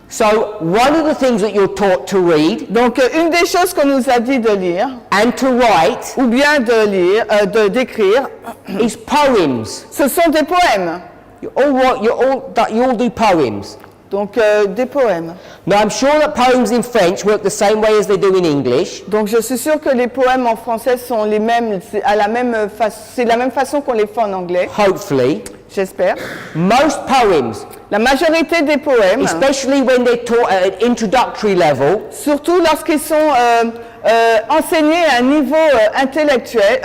So one of the things that you're taught to read Donc, une des choses qu'on nous a dit de lire, and to write ou bien de lire, d'écrire, is poems. ce sont des poèmes. You all do poems. Donc, des poèmes. Now I'm sure that poems in French work the same way as they do in English. Donc, je suis sûre que les poèmes en français sont les mêmes, c'est de la même façon qu'on les fait en anglais, Hopefully. j'espère. Most poems, La majorité des poèmes, especially when they're taught at an introductory level, surtout lorsqu'ils sont enseignés à un niveau intellectuel,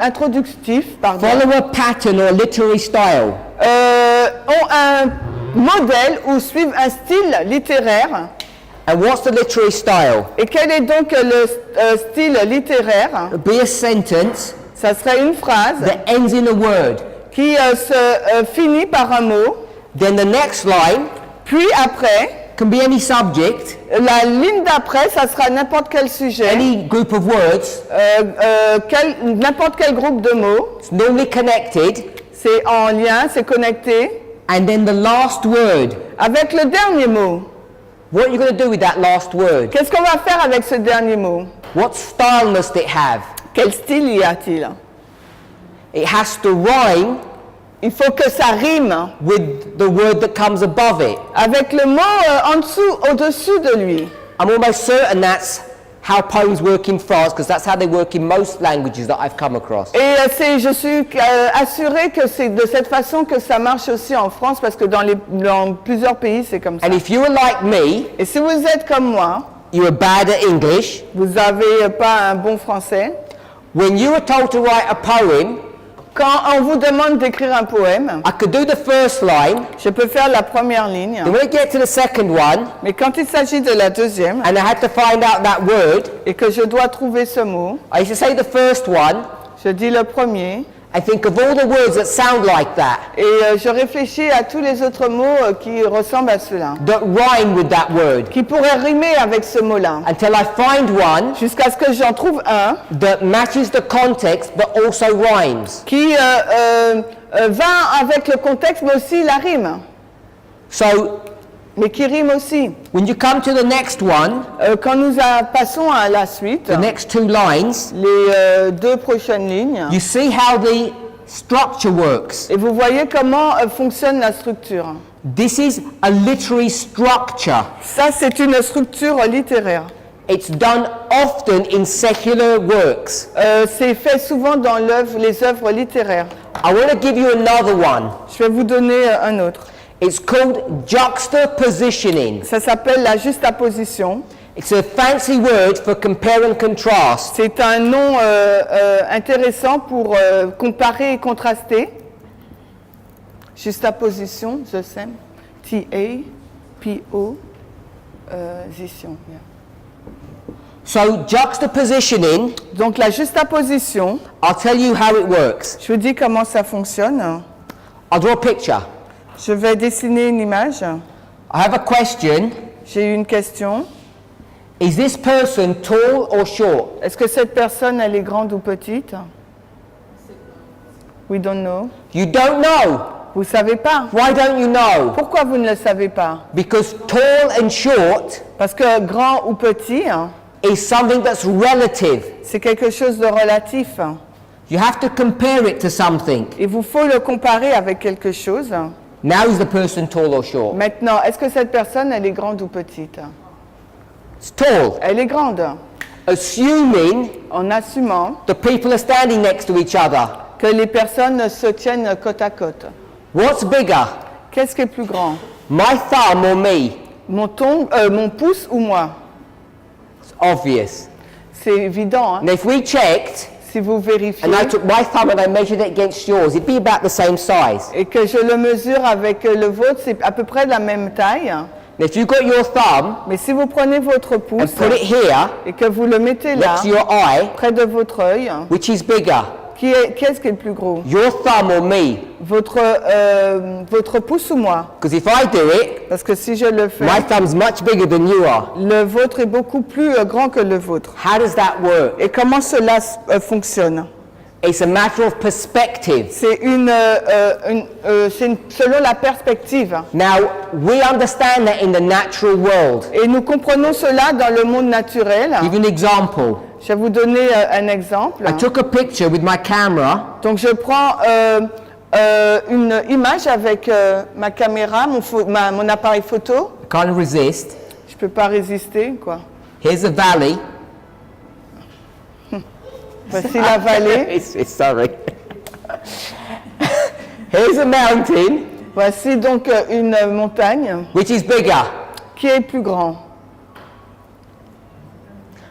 introductif, pardon, follow a pattern or literary style. ont un modèle ou suivent un style littéraire. And what's the literary style? Et quel est donc le style littéraire? It'd be a sentence Ça serait une phrase that ends in a word. qui se finit par un mot, Then the next line puis après, can be any subject, la ligne d'après, ça sera n'importe quel sujet, any group of words. n'importe quel groupe de mots, It's normally connected. c'est en lien, c'est connecté, And then the last word. avec le dernier mot. What are you going to do with that last word? Qu'est-ce qu'on va faire avec ce dernier mot? What style must it have? Quel style y a-t-il? It has to rhyme Il faut que ça rime with the word that comes above it. avec le mot en dessous, au-dessus de lui. I'm almost certain that's how poems work in France, because that's how they work in most languages that I've come across. Et je suis assurée que c'est de cette façon que ça marche aussi en France, parce que dans plusieurs pays, c'est comme ça. And if you were like me, Et si vous êtes comme moi, you were bad at English, vous n'avez pas un bon français, when you were told to write a poem, quand on vous demande d'écrire un poème, I could do the first line, je peux faire la première ligne, then when I get to the second one, mais quand il s'agit de la deuxième, and I had to find out that word, et que je dois trouver ce mot, I used to say the first one, je dis le premier, I think of all the words that sound like that, et je réfléchis à tous les autres mots qui ressemblent à cela, that rhyme with that word, qui pourraient rimer avec ce mot-là, until I find one jusqu'à ce que j'en trouve un that matches the context but also rhymes. qui va avec le contexte, mais aussi la rime, So mais qui rime aussi. when you come to the next one, Quand nous passons à la suite, the next two lines, les deux prochaines lignes, you see how the structure works. et vous voyez comment fonctionne la structure. This is a literary structure. Ça, c'est une structure littéraire. It's done often in secular works. C'est fait souvent dans les œuvres littéraires. I want to give you another one. Je vais vous donner un autre. It's called juxtapositioning. Ça s'appelle la juxtaposition. It's a fancy word for compare and contrast. C'est un nom intéressant pour comparer et contraster. Juxtaposition, the same. T-A-P-O-zition. Yeah. So juxtapositioning, Donc la juxtaposition, I'll tell you how it works. je vous dis comment ça fonctionne. I'll draw a picture. Je vais dessiner une image. I have a question. J'ai une question. Is this person tall or short? Est-ce que cette personne, elle est grande ou petite? We don't know. You don't know. Vous ne savez pas. Why don't you know? Pourquoi vous ne le savez pas? Because tall and short Parce que grand ou petit, is something that's relative. c'est quelque chose de relatif. You have to compare it to something. Il vous faut le comparer avec quelque chose. Now is the person tall or short? Maintenant, est-ce que cette personne, elle est grande ou petite? It's tall. Elle est grande. Assuming En assumant the people are standing next to each other. que les personnes se tiennent côte à côte. What's bigger? Qu'est-ce qui est plus grand? My thumb or me? Mon pouce ou moi? It's obvious. C'est évident. Hein? And if we checked, Si vous vérifiez and I took my thumb and I measured it against yours, it'd be about the same size. et que je le mesure avec le vôtre, c'est à peu près de la même taille. And if you got your thumb Mais si vous prenez votre and pouce put it here, et que vous le mettez là, next to your eye, près de votre œil, which is bigger? qu'est-ce qui est le plus gros? Your thumb or me? Votre pouce ou moi? Because if I do it, Parce que si je le fais, my thumb's much bigger than you are. le vôtre est beaucoup plus grand que le vôtre. How does that work? Et comment cela fonctionne? It's a matter of perspective. C'est selon la perspective. Now, we understand that in the natural world. Et nous comprenons cela dans le monde naturel. Give you an example. Je vais vous donner un exemple. I took a picture with my camera Donc je prends une image avec ma caméra, mon appareil photo. Can't resist. Je peux pas résister, quoi. Here's a valley. Voici la vallée. Sorry. Here's a mountain, Voici donc une montagne which is bigger. qui est plus grand.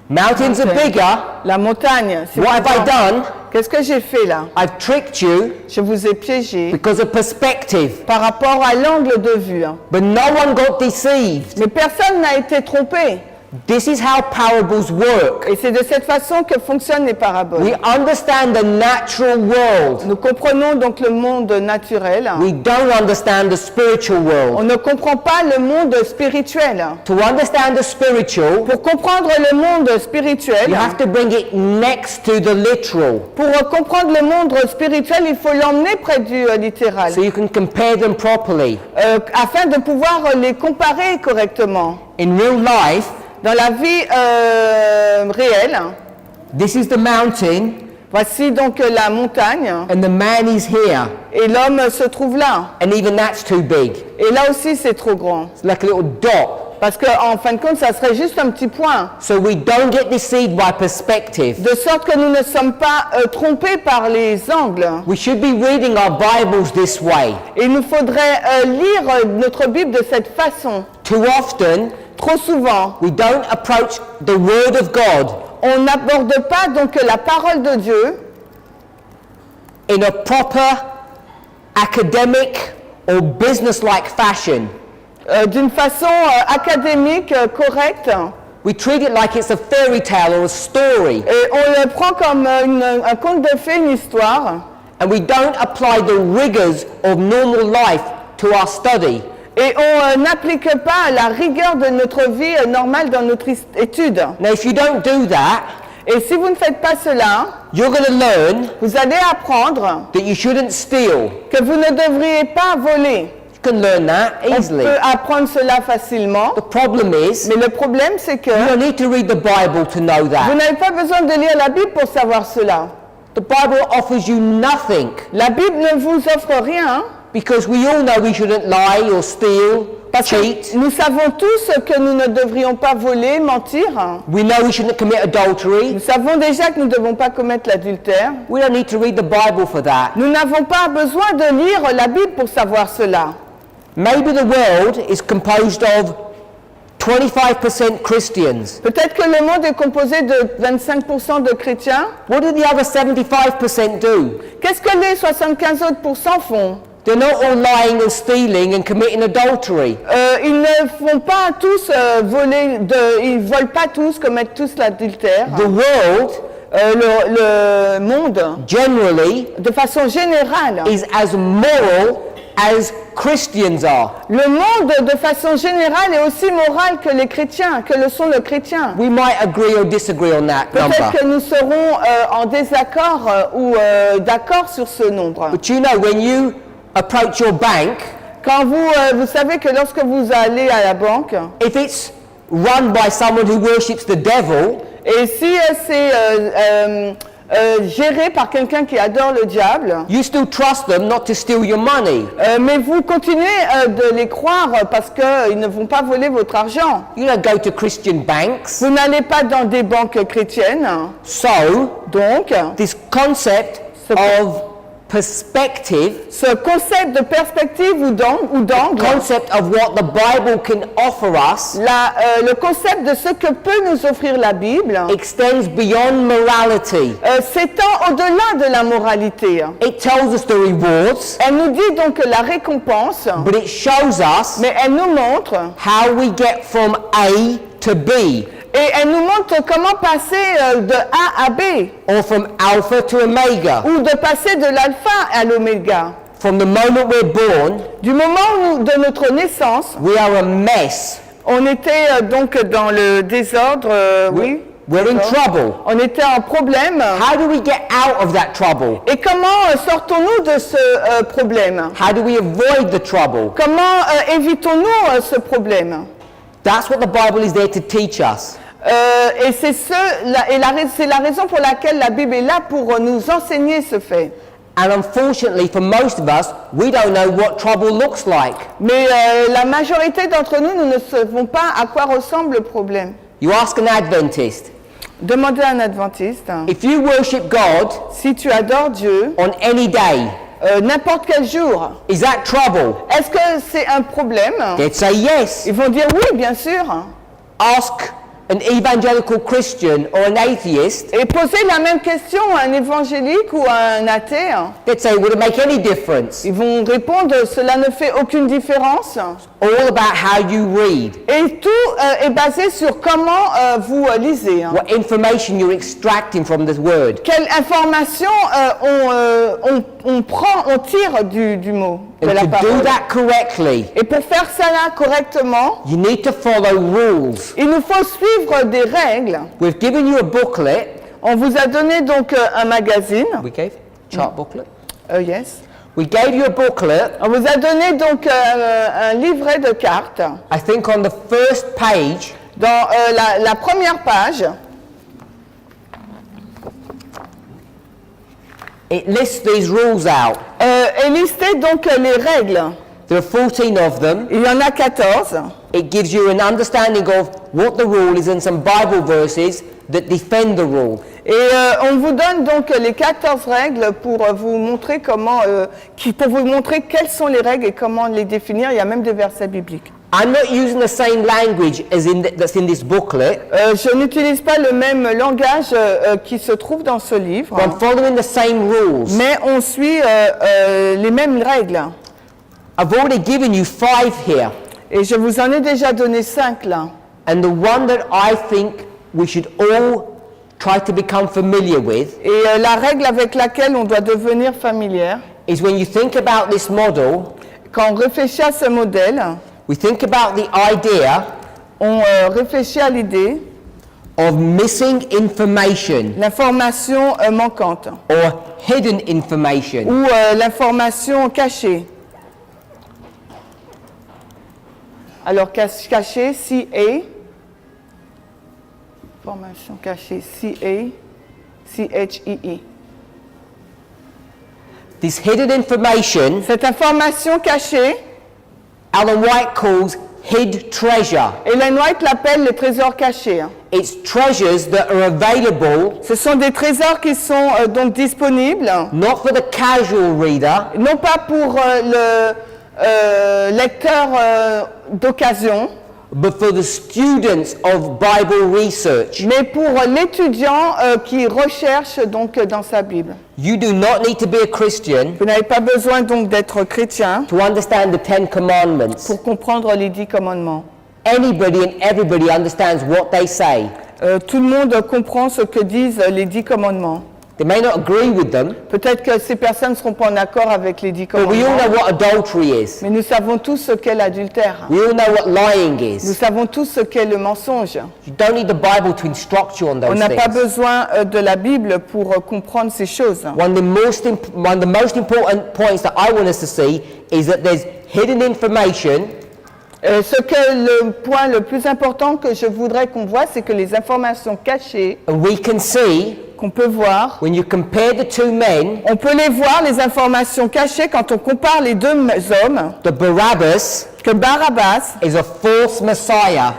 Mountains are bigger. La montagne, c'est What plus have I grand. done? Qu'est-ce que j'ai fait là? I've tricked you Je vous ai piégé because of perspective. par rapport à l'angle de vue. But no one got deceived. Mais personne n'a été trompé. This is how parables work. Et c'est de cette façon que fonctionnent les paraboles. We understand the natural world. Nous comprenons donc le monde naturel. We don't understand the spiritual On world. ne comprend pas le monde spirituel. To understand the spiritual, Pour comprendre le monde spirituel, you have to bring it next to the literal. pour comprendre le monde spirituel, il faut l'emmener près du littéral, So you can compare them properly. afin de pouvoir les comparer correctement. In real life, Dans la vie réelle, this is the mountain voici donc la montagne, and the man is here. et l'homme se trouve là. And even that's too big. Et là aussi, c'est trop grand. It's like a little dot. Parce qu'en fin de compte, ça serait juste un petit point. So we don't get deceived by perspective. De sorte que nous ne sommes pas trompés par les angles. We should be reading our Bibles this way. Et il nous faudrait lire notre Bible de cette façon. Too often, Trop souvent, we don't approach the Word of God on n'aborde pas donc la parole de Dieu in a proper academic or business-like fashion. d'une façon académique, correcte. We treat it like it's a fairy tale or a story, Et on le prend comme un conte de fées, une histoire. and we don't apply the rigors of normal life to our study. Et on n'applique pas la rigueur de notre vie normale dans notre étude. Now, if you don't do that, Et si vous ne faites pas cela, you're going to learn vous allez apprendre that you shouldn't steal. que vous ne devriez pas voler. You can learn that On easily. peut apprendre cela facilement. The problem is, Mais le problème, c'est que you don't need to read the Bible to know vous that. n'avez pas besoin de lire la Bible pour savoir cela. The Bible offers you nothing. La Bible ne vous offre rien. Because we all know we shouldn't lie or steal, Parce cheat. que nous savons tous que nous ne devrions pas voler, mentir. We know we shouldn't commit adultery. Nous savons déjà que nous ne devons pas commettre l'adultère. We don't need to read the Bible for that. Nous n'avons pas besoin de lire la Bible pour savoir cela. Maybe the world is composed of 25% Christians. Peut-être que le monde est composé de 25% de chrétiens. What do the other 75% do? Qu'est-ce que les 75 autres pourcents font? They're not all lying and stealing and committing adultery. Ils ne font pas tous voler, ils volent pas tous, commettent tous l'adultère. The world, Le monde, generally, de façon générale, is as moral as Christians are. le monde de façon générale est aussi moral que les chrétiens, que le sont les chrétiens. We might agree or disagree on that Peut-être number. que nous serons en désaccord ou d'accord sur ce nombre. But you know, when you approach your bank, Quand vous savez que lorsque vous allez à la banque, if it's run by someone who worships the devil, et si c'est géré par quelqu'un qui adore le diable, you still trust them not to steal your money. mais vous continuez de les croire parce qu'ils ne vont pas voler votre argent. You don't go to Christian banks. Vous n'allez pas dans des banques chrétiennes. So, Donc, this concept of perspective, ce concept de perspective ou d'angle, concept of what the Bible can offer us, le concept de ce que peut nous offrir la Bible, extends beyond morality. s'étend au-delà de la moralité. It tells us the rewards, Elle nous dit donc la récompense, but it shows us mais elle nous montre, how we get from A to B, et elle nous montre comment passer de A à B, or from alpha to omega. ou de passer de l'alpha à l'oméga. From the moment we're born, Du moment de notre naissance, we are a mess. on était donc dans le désordre, oui. We're in D'accord. trouble. On était en problème. How do we get out of that trouble? Et comment sortons-nous de ce problème? How do we avoid the trouble? Comment évitons-nous ce problème? That's what the Bible is there to teach us. Et c'est la raison pour laquelle la Bible est là pour nous enseigner ce fait. And unfortunately, for most of us, we don't know what trouble looks like. Mais la majorité d'entre nous, nous ne savons pas à quoi ressemble le problème. You ask an Adventist, Demandez à un adventiste, if you worship God si tu adores Dieu, on any day, n'importe quel jour, is that trouble? est-ce que c'est un problème? They'd say yes. Ils vont dire oui, bien sûr. Ask an evangelical Christian or an atheist, Et poser la même question à un évangélique ou à un athée, they'd say, would it make any difference? ils vont répondre cela ne fait aucune différence. All about how you read, Et tout est basé sur comment vous lisez. what information you're extracting from this word. Quelle information on tire du mot, de And la to do parole. that correctly, Et pour faire cela correctement, you need to follow rules. il nous faut suivre des règles. We've given you a booklet. On vous a donné donc un magazine. We gave chart booklet. Yes. We gave you a booklet. On vous a donné donc un livret de cartes. I think on the first page, Dans la première page, it lists these rules out. est listé donc les règles. There are 14 of them. Il y en a 14. It gives you an understanding of what the rule is and some Bible verses that defend the rule. Et on vous donne donc les 14 règles pour vous montrer pour vous montrer quelles sont les règles et comment les définir. Il y a même des versets bibliques. I'm not using the same language as that's in this booklet. Je n'utilise pas le même langage qui se trouve dans ce livre, But I'm following the same rules. mais on suit les mêmes règles. I've already given you 5 here. Et je vous en ai déjà donné 5 là. And the one that I think we should all try to become familiar with Et la règle avec laquelle on doit devenir familière, is when you think about this model, quand on réfléchit à ce modèle, we think about the idea on réfléchit à l'idée, of missing information l'information manquante or hidden information. ou l'information cachée. Alors cachée, CA, information cachée, CA, CHEE. This hidden information, cette information cachée, Ellen White calls hid treasure. Ellen White l'appelle les trésors cachés. It's treasures that are available Ce sont des trésors qui sont donc disponibles, not for the casual reader, non pas pour le lecteur d'occasion, but for the students of Bible research. mais pour l'étudiant qui recherche donc dans sa Bible. You do not need to be a Christian Vous n'avez pas besoin donc d'être chrétien to understand the 10 commandments. pour comprendre les 10 commandements. Anybody and everybody understands what they say. Tout le monde comprend ce que disent les 10 commandements. They may not agree with them, Peut-être que ces personnes ne seront pas en accord avec les 10 but we all commandements, know what adultery is. mais nous savons tous ce qu'est l'adultère. We all know what lying Nous is. savons tous ce qu'est le mensonge. You don't need the Bible to instruct you on On those n'a pas things. besoin de la Bible pour comprendre ces choses. One of the most important points that I want us to see is that there's hidden information Le point le plus important que je voudrais qu'on voit, c'est que les informations cachées and we can see qu'on peut voir, when you compare the two men, on peut les voir, les informations cachées, quand on compare les deux hommes, that Barabbas que Barabbas is a false Messiah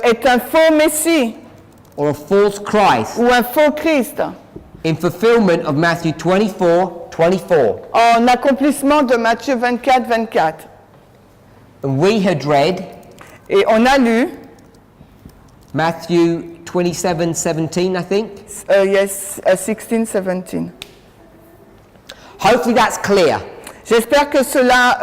est un faux Messie or a false Christ ou un faux Christ, in fulfillment of Matthew 24:24. en accomplissement de Matthieu 24, 24. And we had read Et on a lu, Matthew 27:17, I think. yes, 16, 17. Hopefully that's clear. J'espère que cela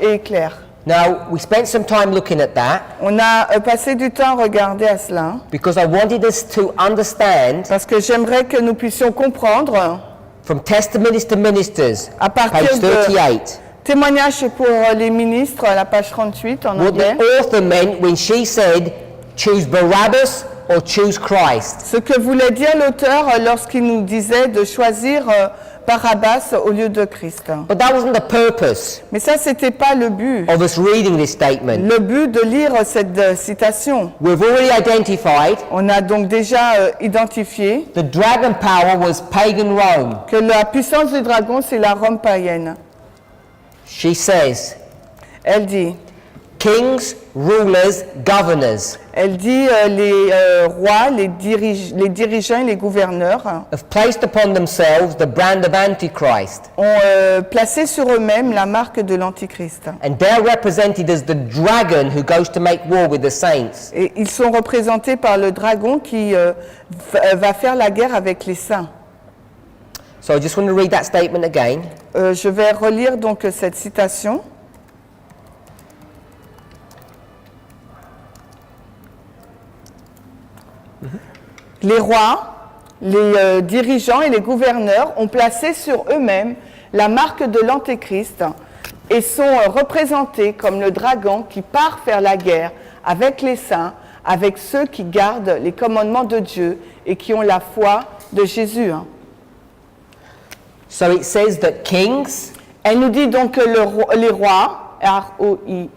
est clair. Now, we spent some time looking at that On a passé du temps à regarder à cela, because I wanted us to understand parce que j'aimerais que nous puissions comprendre, from testimonies to ministers, à partir page de 38, témoignages pour les ministres, à la page 38 en what anglais, the author meant when she said, choose Barabbas or choose Christ. ce que voulait dire l'auteur lorsqu'il nous disait de choisir Barabbas au lieu de Christ. But that wasn't the purpose Mais ça, c'était pas le but. of us reading this statement. Le but de lire cette citation. We've already identified On a donc déjà identifié the dragon power was pagan Rome. que la puissance du dragon, c'est la Rome païenne. She says, Elle dit, kings, rulers, governors elle dit les rois, les dirigeants et les gouverneurs have placed upon themselves the brand of Antichrist, ont placé sur eux-mêmes la marque de l'Antichrist. and they're represented as the dragon who goes to make war with the saints. Et ils sont représentés par le dragon qui va faire la guerre avec les saints. So I just want to read that statement again. Je vais relire donc cette citation. Les rois, les dirigeants et les gouverneurs ont placé sur eux-mêmes la marque de l'Antéchrist et sont représentés comme le dragon qui part faire la guerre avec les saints, avec ceux qui gardent les commandements de Dieu et qui ont la foi de Jésus. So it says that kings, Elle nous dit donc que les rois, R-O-I-R-O-I,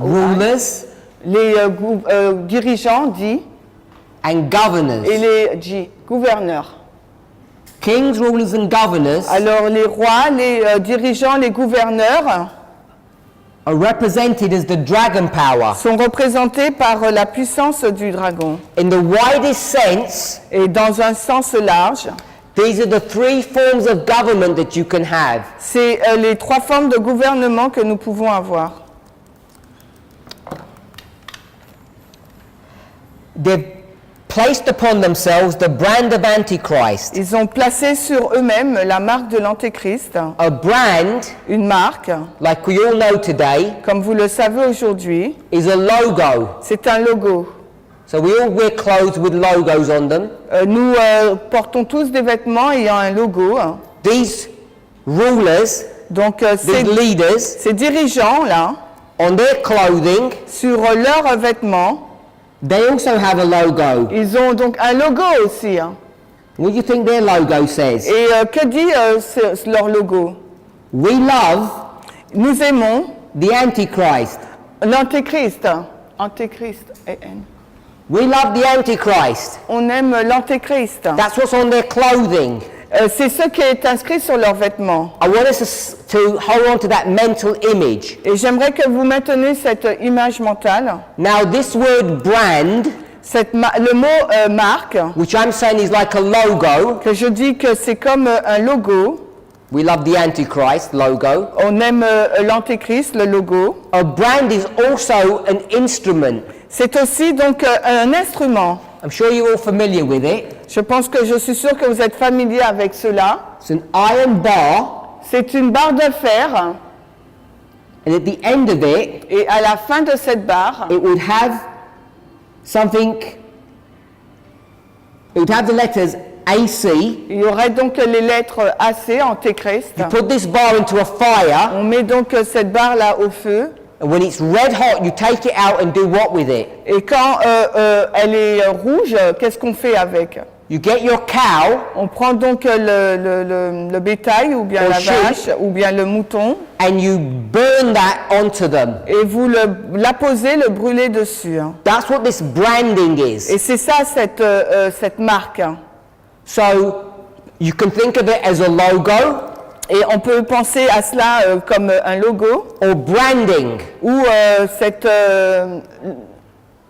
rulers, les dirigeants, dit, and governors. et les gouverneurs. Kings, rulers, and governors Alors les rois, les dirigeants, les gouverneurs are represented as the dragon power. sont représentés par la puissance du dragon. In the widest sense, Et dans un sens large, these are the three forms of government that you can have. c'est les trois formes de gouvernement que nous pouvons avoir. They've placed upon themselves the brand of Antichrist. Ils ont placé sur eux-mêmes la marque de l'Antéchrist, A brand, une marque, like we all know today, comme vous le savez aujourd'hui, is a logo. c'est un logo. So we all wear clothes with logos on them. Nous portons tous des vêtements ayant un logo. These rulers, Donc these leaders, ces dirigeants-là, on their clothing, sur leurs vêtements, they also have a logo. ils ont donc un logo aussi. What do you think their logo says? Et que dit leur logo? We love Nous aimons the Antichrist. l'Antéchrist. Antéchrist, A-N. We love the Antichrist. On aime l'Antéchrist. That's what's on their clothing. C'est ce qui est inscrit sur leurs vêtements. I want us to hold on to that mental image. Et j'aimerais que vous mainteniez cette image mentale. Now, this word brand, Le mot marque, which I'm saying is like a logo, que je dis que c'est comme un logo. we love the Antichrist logo. On aime l'antéchrist, le logo. A brand is also an instrument. C'est aussi donc un instrument. I'm sure you're all familiar with it. Je suis sûr que vous êtes familier avec cela. It's an iron bar, C'est une barre de fer and at the end of it, et à la fin de cette barre, it would have something, it would have the letters AC. il y aurait donc les lettres AC, antéchrist. You put this bar into a fire, On met donc cette barre là au feu. and when it's red hot, you take it out and do what with it? Et quand elle est rouge, qu'est-ce qu'on fait avec? You get your cow, On prend donc le bétail ou bien Or la sheep. vache ou bien le mouton and you burn that onto them. et vous l'apposez, le brûlez dessus. That's what this branding is. Et c'est ça cette marque. So you can think of it as a logo Et on peut penser à cela comme un logo or branding. ou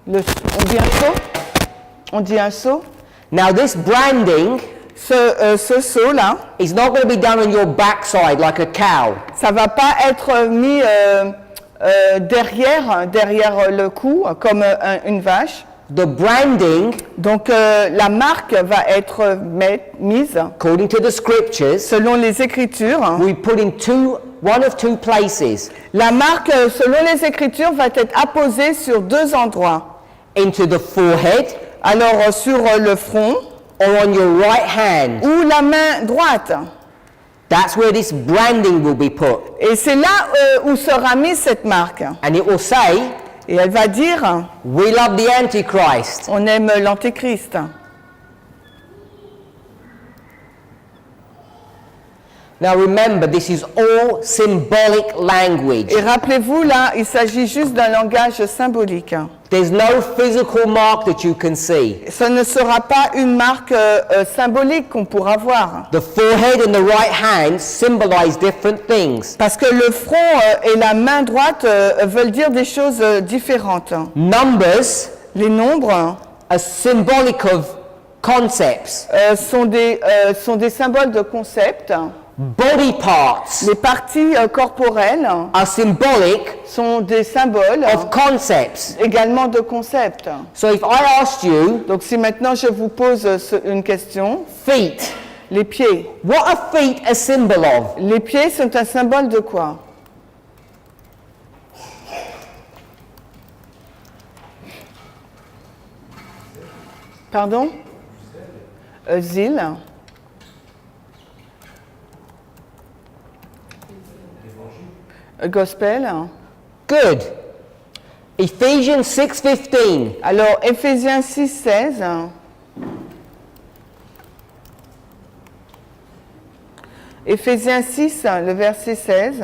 on dit un seau. On dit un seau. Now this branding Ce seau là, is not going to be done on your backside like a cow. ça va pas être mis derrière le cou comme une vache. The branding, Donc la marque va être mise according to the scriptures, selon les Écritures. we put in one of two places. La marque selon les Écritures va être apposée sur deux endroits. Into the forehead Alors sur le front or on your right hand. ou la main droite. That's where this branding will be put. Et c'est là où sera mise cette marque. And it will say, Et elle va dire, we love the Antichrist. on aime l'antéchrist. Now remember, this is all symbolic language. Et rappelez-vous, là, il s'agit juste d'un langage symbolique. There's no physical mark that you can see. Ce ne sera pas une marque symbolique qu'on pourra voir. The forehead and the right hand symbolize different things. Parce que le front et la main droite veulent dire des choses différentes. Numbers Les nombres are symbolic of concepts. sont des symboles de concept. Body parts Les parties corporelles are symbolic sont des symboles of concepts. également de concept. So if I asked you, Donc si maintenant je vous pose une question, feet, les pieds. what are feet a symbol of? Les pieds sont un symbole de quoi? Pardon? Zèle. Gospel. Good. Ephesians 6:15. Alors, Éphésiens 6, 16. Éphésiens 6, le verset 16.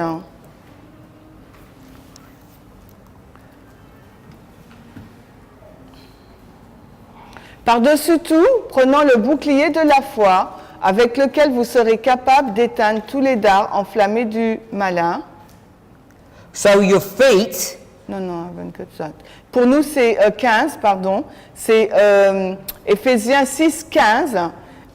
Par-dessus tout, prenant le bouclier de la foi, avec lequel vous serez capables d'éteindre tous les dards enflammés du malin. So your feet Non, 24. Pour nous, c'est 15, pardon. C'est Éphésiens 6, 15.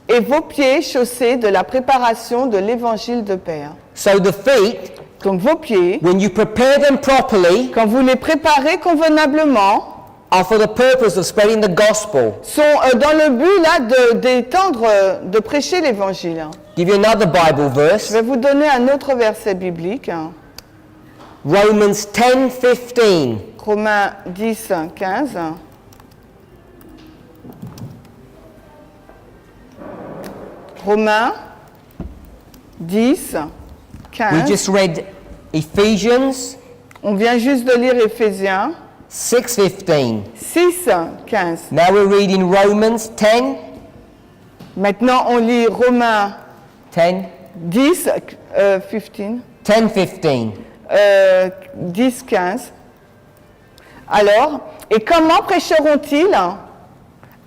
Et vos pieds chaussés de la préparation de l'évangile de paix. So the feet, Donc vos pieds, when you prepare them properly, quand vous les préparez convenablement, are for the purpose of spreading the gospel. sont dans le but là d'étendre, de prêcher l'évangile. Give you another Bible Je verse. vais vous donner un autre verset biblique. Romans 10:15. Romains 10, 15. Romains 10, We 15. just read Ephesians On vient juste de lire Éphésiens 6:15. 6, 15. Now we're reading Romans 10. Maintenant, on lit Romains 10. 10, 15. 10:15. 10, 15. Alors, et comment prêcheront-ils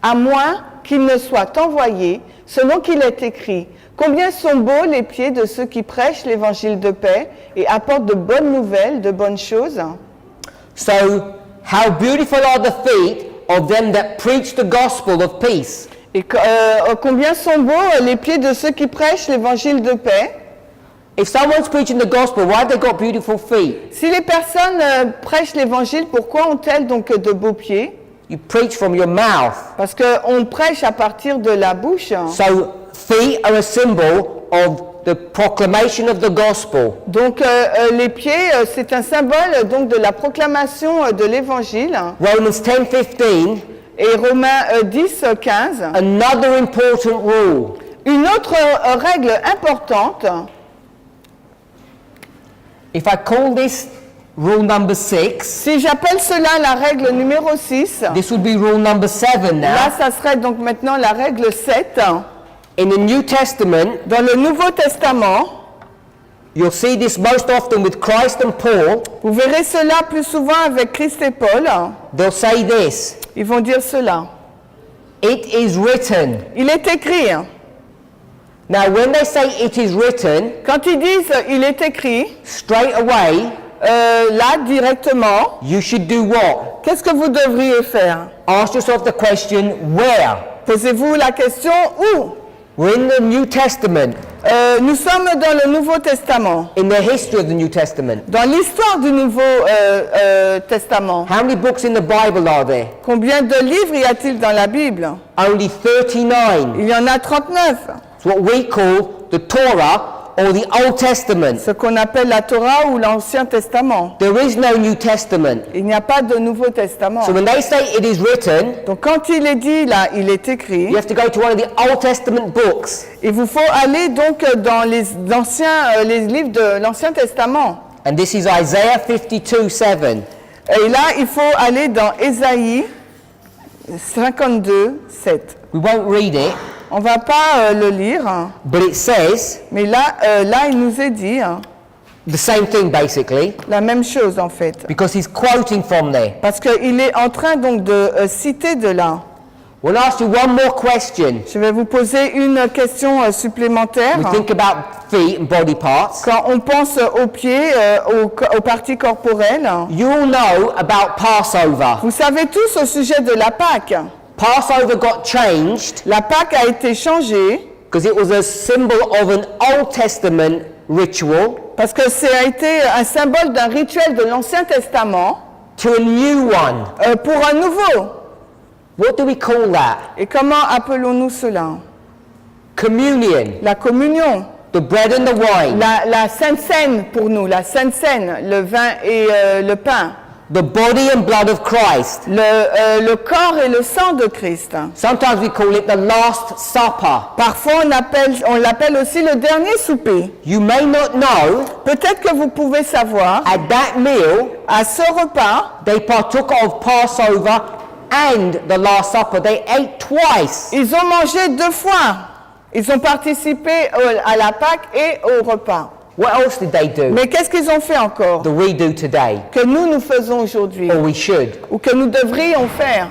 à moins qu'ils ne soient envoyés selon qu'il est écrit. Combien sont beaux les pieds de ceux qui prêchent l'évangile de paix et apportent de bonnes nouvelles, de bonnes choses. So, how beautiful are the feet of them that preach the gospel of peace. Et combien sont beaux les pieds de ceux qui prêchent l'évangile de paix. If someone's preaching the gospel, why have they got beautiful feet? Si les personnes prêchent l'évangile, pourquoi ont-elles donc de beaux pieds? You preach from your mouth. Parce qu'on prêche à partir de la bouche. So, feet are a symbol of the proclamation of the gospel. Donc les pieds, c'est un symbole donc de la proclamation de l'évangile. Romans 10:15. Et Romains 10:15. Another important rule. Une autre règle importante. If I call this rule number 6, Si j'appelle cela la règle numéro 6, this would be rule number 7 now. là ça serait donc maintenant la règle 7. In the New Testament, Dans le Nouveau Testament, you'll see this most often with Christ and Paul. vous verrez cela plus souvent avec Christ et Paul. They'll say this, Ils vont dire cela. it is written. Il est écrit. Now, when they say it is written, Quand ils disent il est écrit, straight away, là directement, you should do what? qu'est-ce que vous devriez faire? Ask yourself the question, where? Posez-vous la question où? We're in the New Testament, Nous sommes dans le Nouveau Testament, in the history of the New Testament. dans l'histoire du Nouveau Testament. How many books in the Bible are there? Combien de livres y a-t-il dans la Bible? Only 39. Il y en a 39. It's what we call the Torah or the Old Testament. Ce qu'on appelle la Torah ou l'Ancien Testament. There is no New Testament. Il n'y a pas de Nouveau Testament. So when they say it is written, Donc quand il est dit là, il est écrit, you have to go to one of the Old Testament books. il vous faut aller donc dans les livres de l'Ancien Testament. And this is Isaiah 52:7. Et là, il faut aller dans Ésaïe 52, 7. We won't read it, On ne va pas le lire, but it says mais là, il nous est dit the same thing basically, la même chose en fait. because he's quoting from there. Parce qu'il est en train donc de citer de là. We'll ask you one more question. Je vais vous poser une question supplémentaire. We think about feet and body parts. Quand on pense aux pieds, aux parties corporelles, You all know about Passover. vous savez tous au sujet de la Pâque. Passover got changed La Pâque a été changée because it was a symbol of an Old Testament ritual parce que ça a été un symbole d'un rituel de l'Ancien Testament to a new one. pour un nouveau. What do we call that? Et comment appelons-nous cela? Communion, La communion, the bread and the wine, la Sainte Seine pour nous, la Sainte Seine, le vin et le pain, the body and blood of Christ. le corps et le sang de Christ. Sometimes we call it the Last Supper. Parfois on l'appelle aussi le dernier souper. You may not know, Peut-être que vous pouvez savoir, at that meal, à ce repas, they partook of Passover and the Last Supper. They ate twice. ils ont mangé 2 fois. Ils ont participé à la Pâque et au repas. What else did they do Mais qu'est-ce qu'ils ont fait encore that we do today, que nous faisons aujourd'hui or we should? ou que nous devrions faire?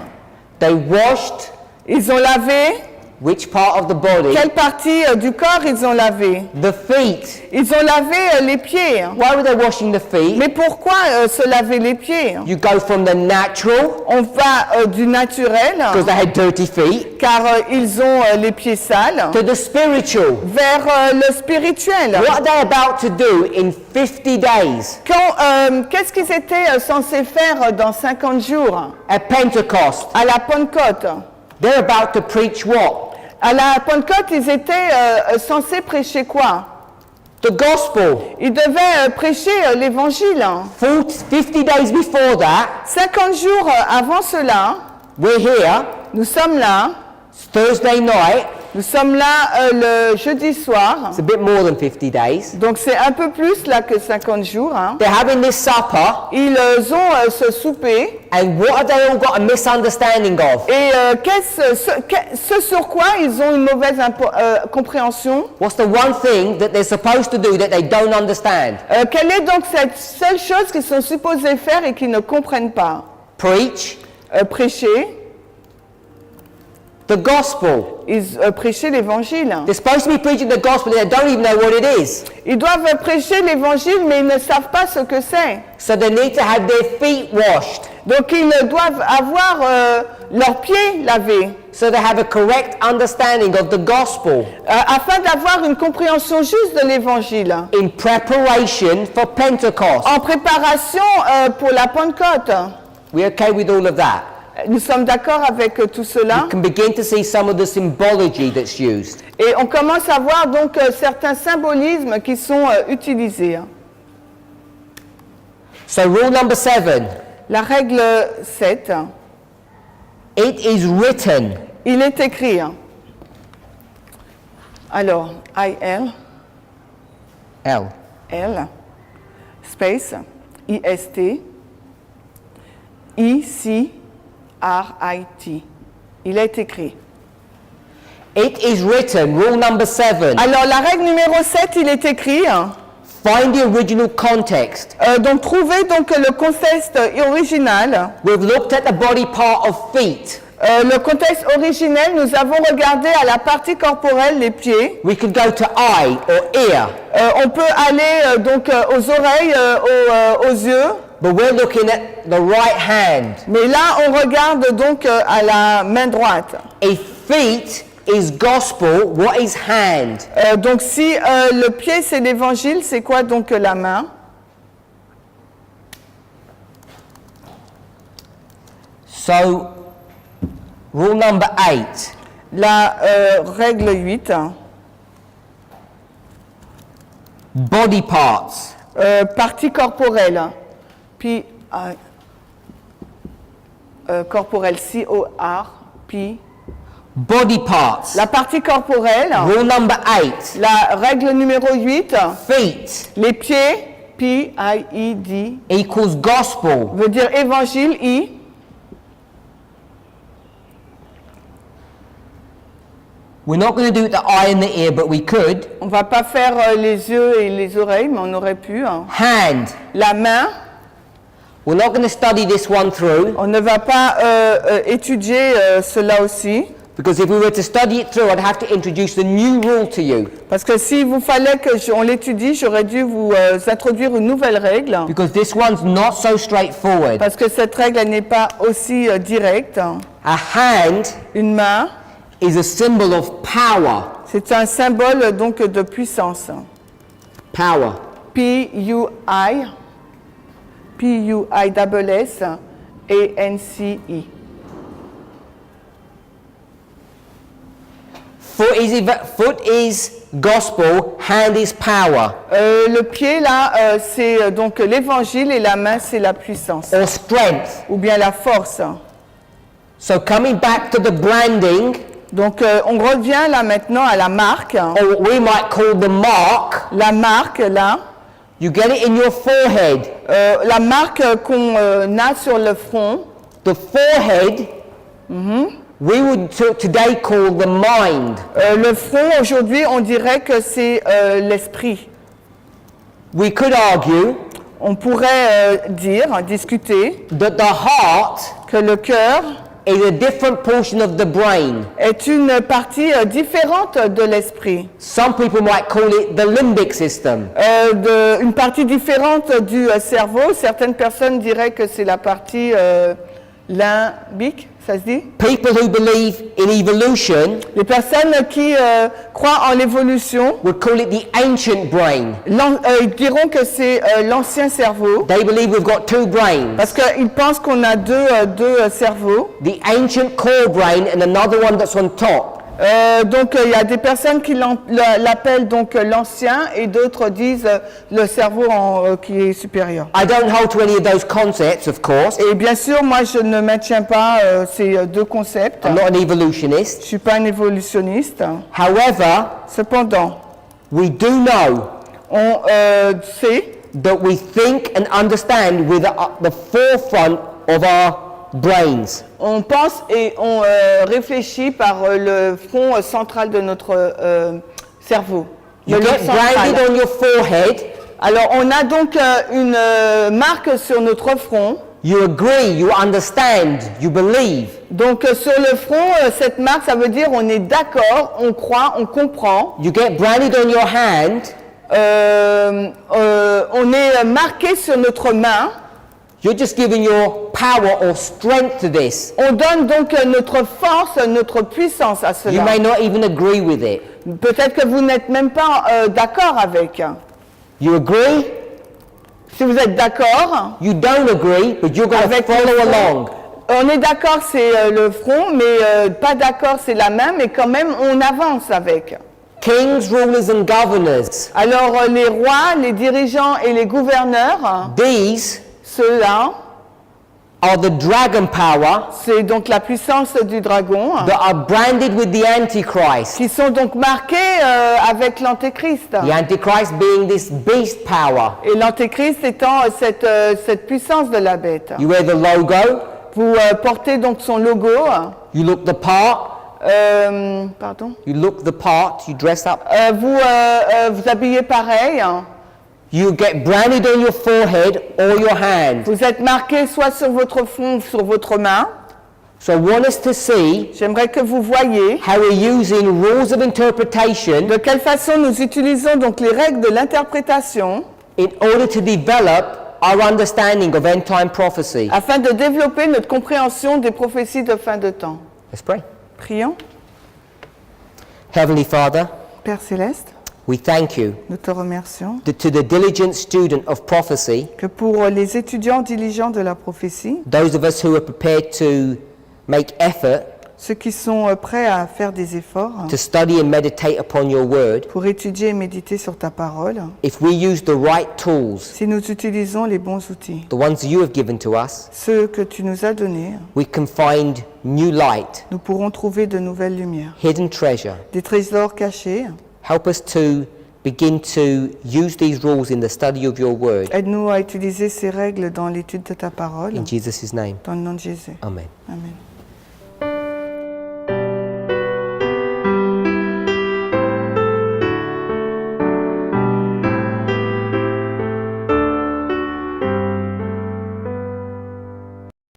They washed Ils ont lavé. which part of the body? Quelle partie du corps ils ont lavé? The feet. Ils ont lavé les pieds. Why were they washing the feet? Mais pourquoi se laver les pieds? You go from the natural, On va du naturel, because they had dirty feet, car ils ont les pieds sales, to the spiritual. vers le spirituel. What are they about to do in 50 days Qu'est-ce qu'ils étaient censés faire dans 50 jours at Pentecost? à la Pentecôte? They're about to preach what? À la Pentecôte, ils étaient censés prêcher quoi? The gospel. Ils devaient prêcher l'évangile. 50 days before that, 50 jours avant cela, we're here, nous sommes là. it's Thursday night, Nous sommes là le jeudi soir. it's a bit more than 50 days. Donc c'est un peu plus là que 50 jours. Hein. They're having this supper, Ils ont ce souper. and what have they all got a misunderstanding of? Et ce sur quoi ils ont une mauvaise compréhension? What's the one thing that they're supposed to do that they don't understand? Quelle est donc cette seule chose qu'ils sont supposés faire et qu'ils ne comprennent pas? Preach Prêcher the gospel. Ils prêchaient l'évangile. They're supposed to be preaching the gospel and they don't even know what it is. Ils doivent prêcher l'évangile, mais ils ne savent pas ce que c'est. So they need to have their feet washed. Donc ils doivent avoir leurs pieds lavés. So they have a correct understanding of the gospel. Afin d'avoir une compréhension juste de l'évangile. In preparation for Pentecost. En préparation pour la Pentecôte. We're okay with all of that? Nous sommes d'accord avec tout cela. You can begin to see some of the symbology that's used. Et on commence à voir donc certains symbolismes qui sont utilisés. So rule number 7. La règle 7. It is written. Il est écrit. Alors, I-L. L. L. Space. I-S-T. I-C-R-I-T. Il est écrit. It is written. Rule number 7. Alors, la règle numéro 7, il est écrit. Find the original context. Donc, trouvez donc le contexte original. We've looked at the body part of feet. Le contexte originel, nous avons regardé à la partie corporelle, les pieds. We could go to eye or ear. On peut aller donc aux oreilles, aux yeux. But we're looking at the right hand. Mais là, on regarde donc à la main droite. If feet is gospel, what is hand? Donc si le pied c'est l'évangile, c'est quoi donc la main? So, rule number 8. La règle 8. Body parts. Partie corporelle. Puis corporelle, C-O-R-P. Body parts. La partie corporelle. Rule number 8. La règle numéro 8. Feet Les pieds, P-I-E-D. equals gospel. Veut dire évangile, I. We're not going to do it the eye and the ear, but we could. On va pas faire les yeux et les oreilles, mais on aurait pu. Hand. La main. We're not going to study this one through, On ne va pas étudier cela aussi. because if we were to study it through, I'd have to introduce the new rule to you. Parce que s'il vous fallait on l'étudie, j'aurais dû vous introduire une nouvelle règle. Because this one's not so straightforward. Parce que cette règle elle n'est pas aussi directe. A hand Une main, is a symbol of power. c'est un symbole donc de puissance. Power. P-U-I, P-U-I-S-S-A-N-C-E. Foot is gospel, hand is power. Le pied là, c'est donc l'évangile et la main c'est la puissance. Or strength. Ou bien la force. So coming back to the branding, Donc on revient là maintenant à la marque. or what we might call the mark, La marque là, you get it in your forehead. la marque qu'on a sur le front. The forehead, we would today call the mind. Le front aujourd'hui on dirait que c'est l'esprit. We could argue On pourrait discuter that the heart que le cœur is a different portion of the brain. est une partie différente de l'esprit. Some people might call it the limbic system. Une partie différente du cerveau. Certaines personnes diraient que c'est la partie limbique, ça se dit? People who believe in evolution Les personnes qui croient en l'évolution, would call it the ancient brain. ils diront que c'est l'ancien cerveau, They believe we've got two brains. parce qu'ils pensent qu'on a deux cerveaux. The ancient core brain and another one that's on top. Donc il y a des personnes qui l'appellent donc l'ancien et d'autres disent le cerveau qui est supérieur. I don't hold to any of those concepts, of course. Et bien sûr, moi je ne maintiens pas ces deux concepts. I'm not an Je evolutionist. suis pas un évolutionniste. However, Cependant, we do know on sait that we think and understand with the forefront of our brains. On pense et on réfléchit par le front central de notre cerveau. You Le get lobe central. branded on your forehead Alors on a donc une marque sur notre front. You agree, you understand, you believe. Donc sur le front, cette marque, ça veut dire on est d'accord, on croit, on comprend. You get branded on your hand. On est marqué sur notre main. You're just giving your power or strength to this. On donne donc notre force, notre puissance à You cela. may not even agree with it. Peut-être que vous n'êtes même pas d'accord avec. You agree? Si vous êtes d'accord, You don't agree, but you're going to avec le follow front, along. on est d'accord, c'est le front, mais pas d'accord, c'est la main, mais quand même, on avance avec. Kings, rulers, and governors. Alors, les rois, les dirigeants et les gouverneurs, These ceux-là, are the dragon power c'est donc la puissance du dragon, that are branded with the Antichrist. qui sont donc marqués avec l'antéchrist. The Antichrist being this beast power. Et l'antéchrist étant cette puissance de la bête. You wear the logo. Vous portez donc son logo. You look the part. Pardon. You look the part. You dress up. Vous habillez pareil. You get branded on your forehead or your hand. Vous êtes marqué soit sur votre front, sur votre main. So I want us to see J'aimerais que vous voyiez how we're using rules of interpretation de quelle façon nous utilisons donc les règles de l'interprétation in order to develop our understanding of end time prophecy. afin de développer notre compréhension des prophéties de fin de temps. Let's pray. Prions. Heavenly Father, Père Céleste, we thank you nous te remercions that to the diligent student of prophecy, que pour les étudiants diligents de la prophétie, those of us who are prepared to make effort ceux qui sont prêts à faire des efforts to study and meditate upon your word, pour étudier et méditer sur ta parole, if we use the right tools, si nous utilisons les bons outils, the ones you have given to us, ceux que tu nous as donnés, we can find new light, nous pourrons trouver de nouvelles lumières, hidden treasure. des trésors cachés. Help us to begin to use these rules in the study of your word. Aide-nous à utiliser ces règles dans l'étude de ta parole. In Jesus' name, Dans le nom de Jésus. amen. Amen.